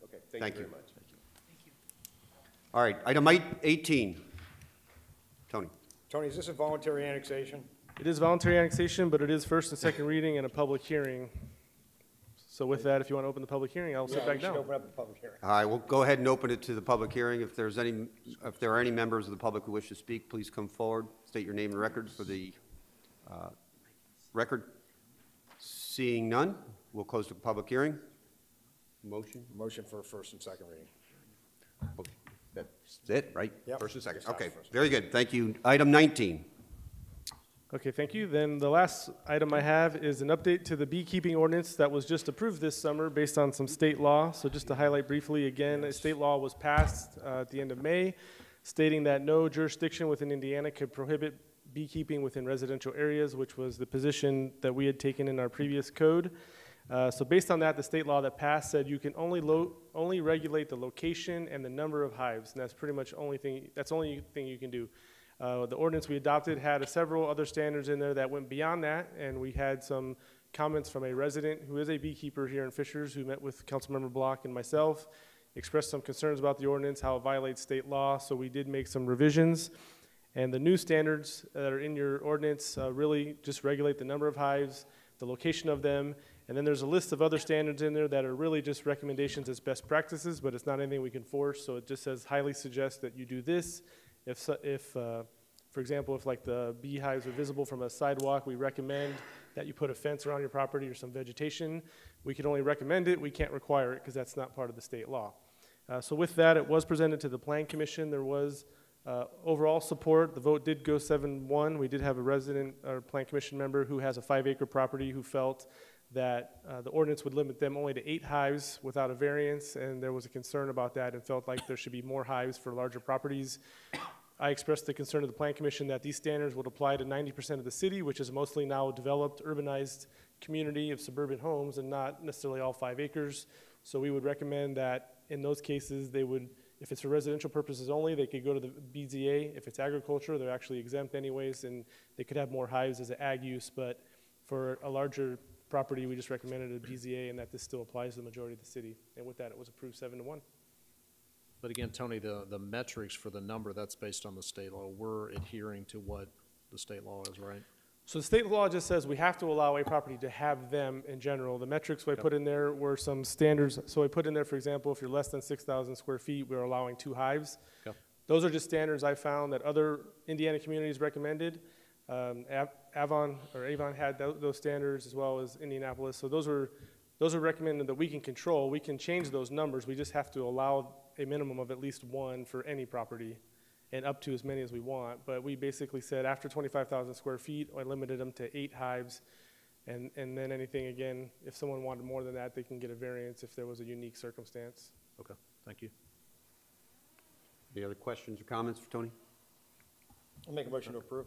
Okay, thank you very much. All right, item 18. Tony. Tony, is this a voluntary annexation? It is voluntary annexation, but it is first and second reading and a public hearing. So with that, if you want to open the public hearing, I'll sit back down. Open up the public hearing. All right, we'll go ahead and open it to the public hearing. If there are any members of the public who wish to speak, please come forward. State your name and record for the record. Seeing none, we'll close the public hearing. Motion? Motion for first and second reading. That's it, right? Yep. First and second. Just Okay, first. very good. Thank you. Item 19. Okay, thank you. Then the last item I have is an update to the beekeeping ordinance that was just approved this summer based on some state law. So just to highlight briefly again, a state law was passed at the end of May, stating that no jurisdiction within Indiana could prohibit beekeeping within residential areas, which was the position that we had taken in our previous code. So based on that, the state law that passed said you can only regulate the location and the number of hives, and that's pretty much the only thing you can do. The ordinance we adopted had several other standards in there that went beyond that, and we had some comments from a resident who is a beekeeper here in Fishers who met with Councilmember Block and myself, expressed some concerns about the ordinance, how it violates state law, so we did make some revisions. And the new standards that are in your ordinance really just regulate the number of hives, the location of them, and then there's a list of other standards in there that are really just recommendations as best practices, but it's not anything we can force, so it just says highly suggest that you do this. For example, if like the beehives are visible from a sidewalk, we recommend that you put a fence around your property or some vegetation. We can only recommend it, we can't require it because that's not part of the state law. So with that, it was presented to the Plan Commission. There was overall support. The vote did go 7-1. We did have a resident or Plan Commission member who has a 5-acre property who felt that the ordinance would limit them only to 8 hives without a variance, and there was a concern about that and felt like there should be more hives for larger properties. I expressed the concern to the Plan Commission that these standards would apply to 90% of the city, which is mostly now a developed, urbanized community of suburban homes and not necessarily all 5 acres. So we would recommend that in those cases, they would, if it's for residential purposes only, they could go to the BZA. If it's agriculture, they're actually exempt anyways, and they could have more hives as an ag use, but for a larger property, we just recommended a BZA and that this still applies to the majority of the city. And with that, it was approved 7-1. But again, Tony, the metrics for the number, that's based on the state law. We're adhering to what the state law is, right? So the state law just says we have to allow a property to have them in general. The metrics I put in there were some standards. So I put in there, for example, if you're less than 6,000 square feet, we're allowing 2 hives. Okay. Those are just standards I found that other Indiana communities recommended. Avon had those standards, as well as Indianapolis. So those are recommended that we can control. We can change those numbers. We just have to allow a minimum of at least 1 for any property, and up to as many as we want. But we basically said after 25,000 square feet, I limited them to 8 hives. And then anything, again, if someone wanted more than that, they can get a variance if there was a unique circumstance. Okay, thank you. Any other questions or comments for Tony? I'll make a motion to approve.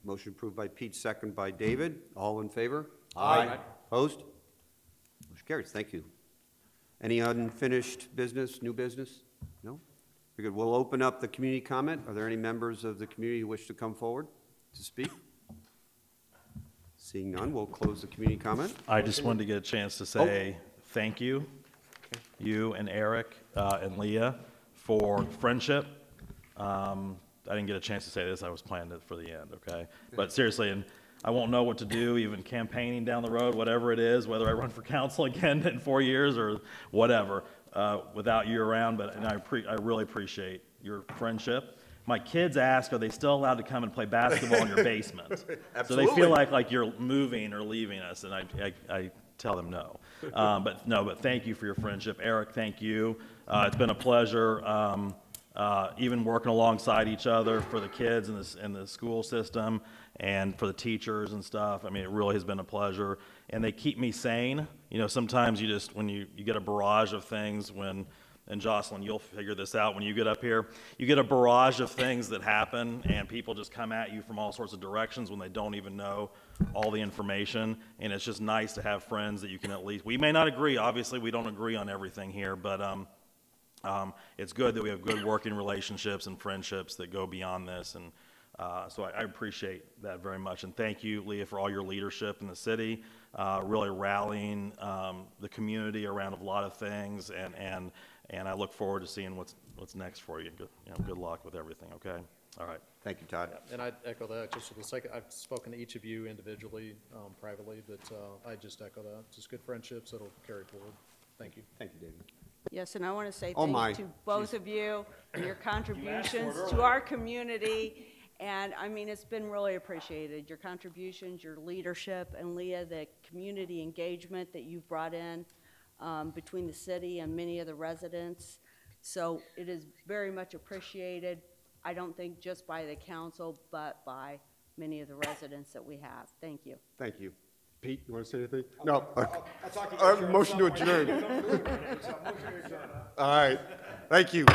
Motion approved by Pete, second by David. All in favor? Aye. Opposed? Motion carries. Thank you. Any unfinished business, new business? No? Very good. We'll open up the community comment. Are there any members of the community who wish to come forward to speak? Seeing none, we'll close the community comment. I just wanted to get a chance to say thank you, you and Eric and Leah, for friendship. I didn't get a chance to say this. I was planning it for the end, okay? But seriously, and I won't know what to do, even campaigning down the road, whatever it is, whether I run for council again in 4 years or whatever, without you around. But I really appreciate your friendship. My kids ask, are they still allowed to come and play basketball in your basement? So they feel like you're moving or leaving us, and I tell them no. But thank you for your friendship. Eric, thank you. It's been a pleasure. Even working alongside each other for the kids in the school system and for the teachers and stuff. I mean, it really has been a pleasure. And they keep me sane. You know, sometimes when you get a barrage of things and Jocelyn, you'll figure this out when you get up here, you get a barrage of things that happen and people just come at you from all sorts of directions when they don't even know all the information. And it's just nice to have friends that you can at least, we may not agree, obviously we don't agree on everything here, but it's good that we have good working relationships and friendships that go beyond this, and so I appreciate that very much. And thank you, Leah, for all your leadership in the city, really rallying the community around a lot of things, and I look forward to seeing what's next for you. Good luck with everything. Okay. All right. Thank you, Todd. Yeah, and I'd echo that. Just for the sake, I've spoken to each of you individually, privately, but I just echo that. Just good friendships that'll carry forward. Thank you. Thank you, David. Yes, and I want to say Oh, thank you to both of you and your contributions to our community. And I mean, it's been really appreciated. Your contributions, your leadership, and Leah, the community engagement that you've brought in between the city and many of the residents. So it is very much appreciated. I don't think just by the council, but by many of the residents that we have. Thank you. Thank you. Pete, you want to say anything? No. Motion to adjourn. All right. Thank you.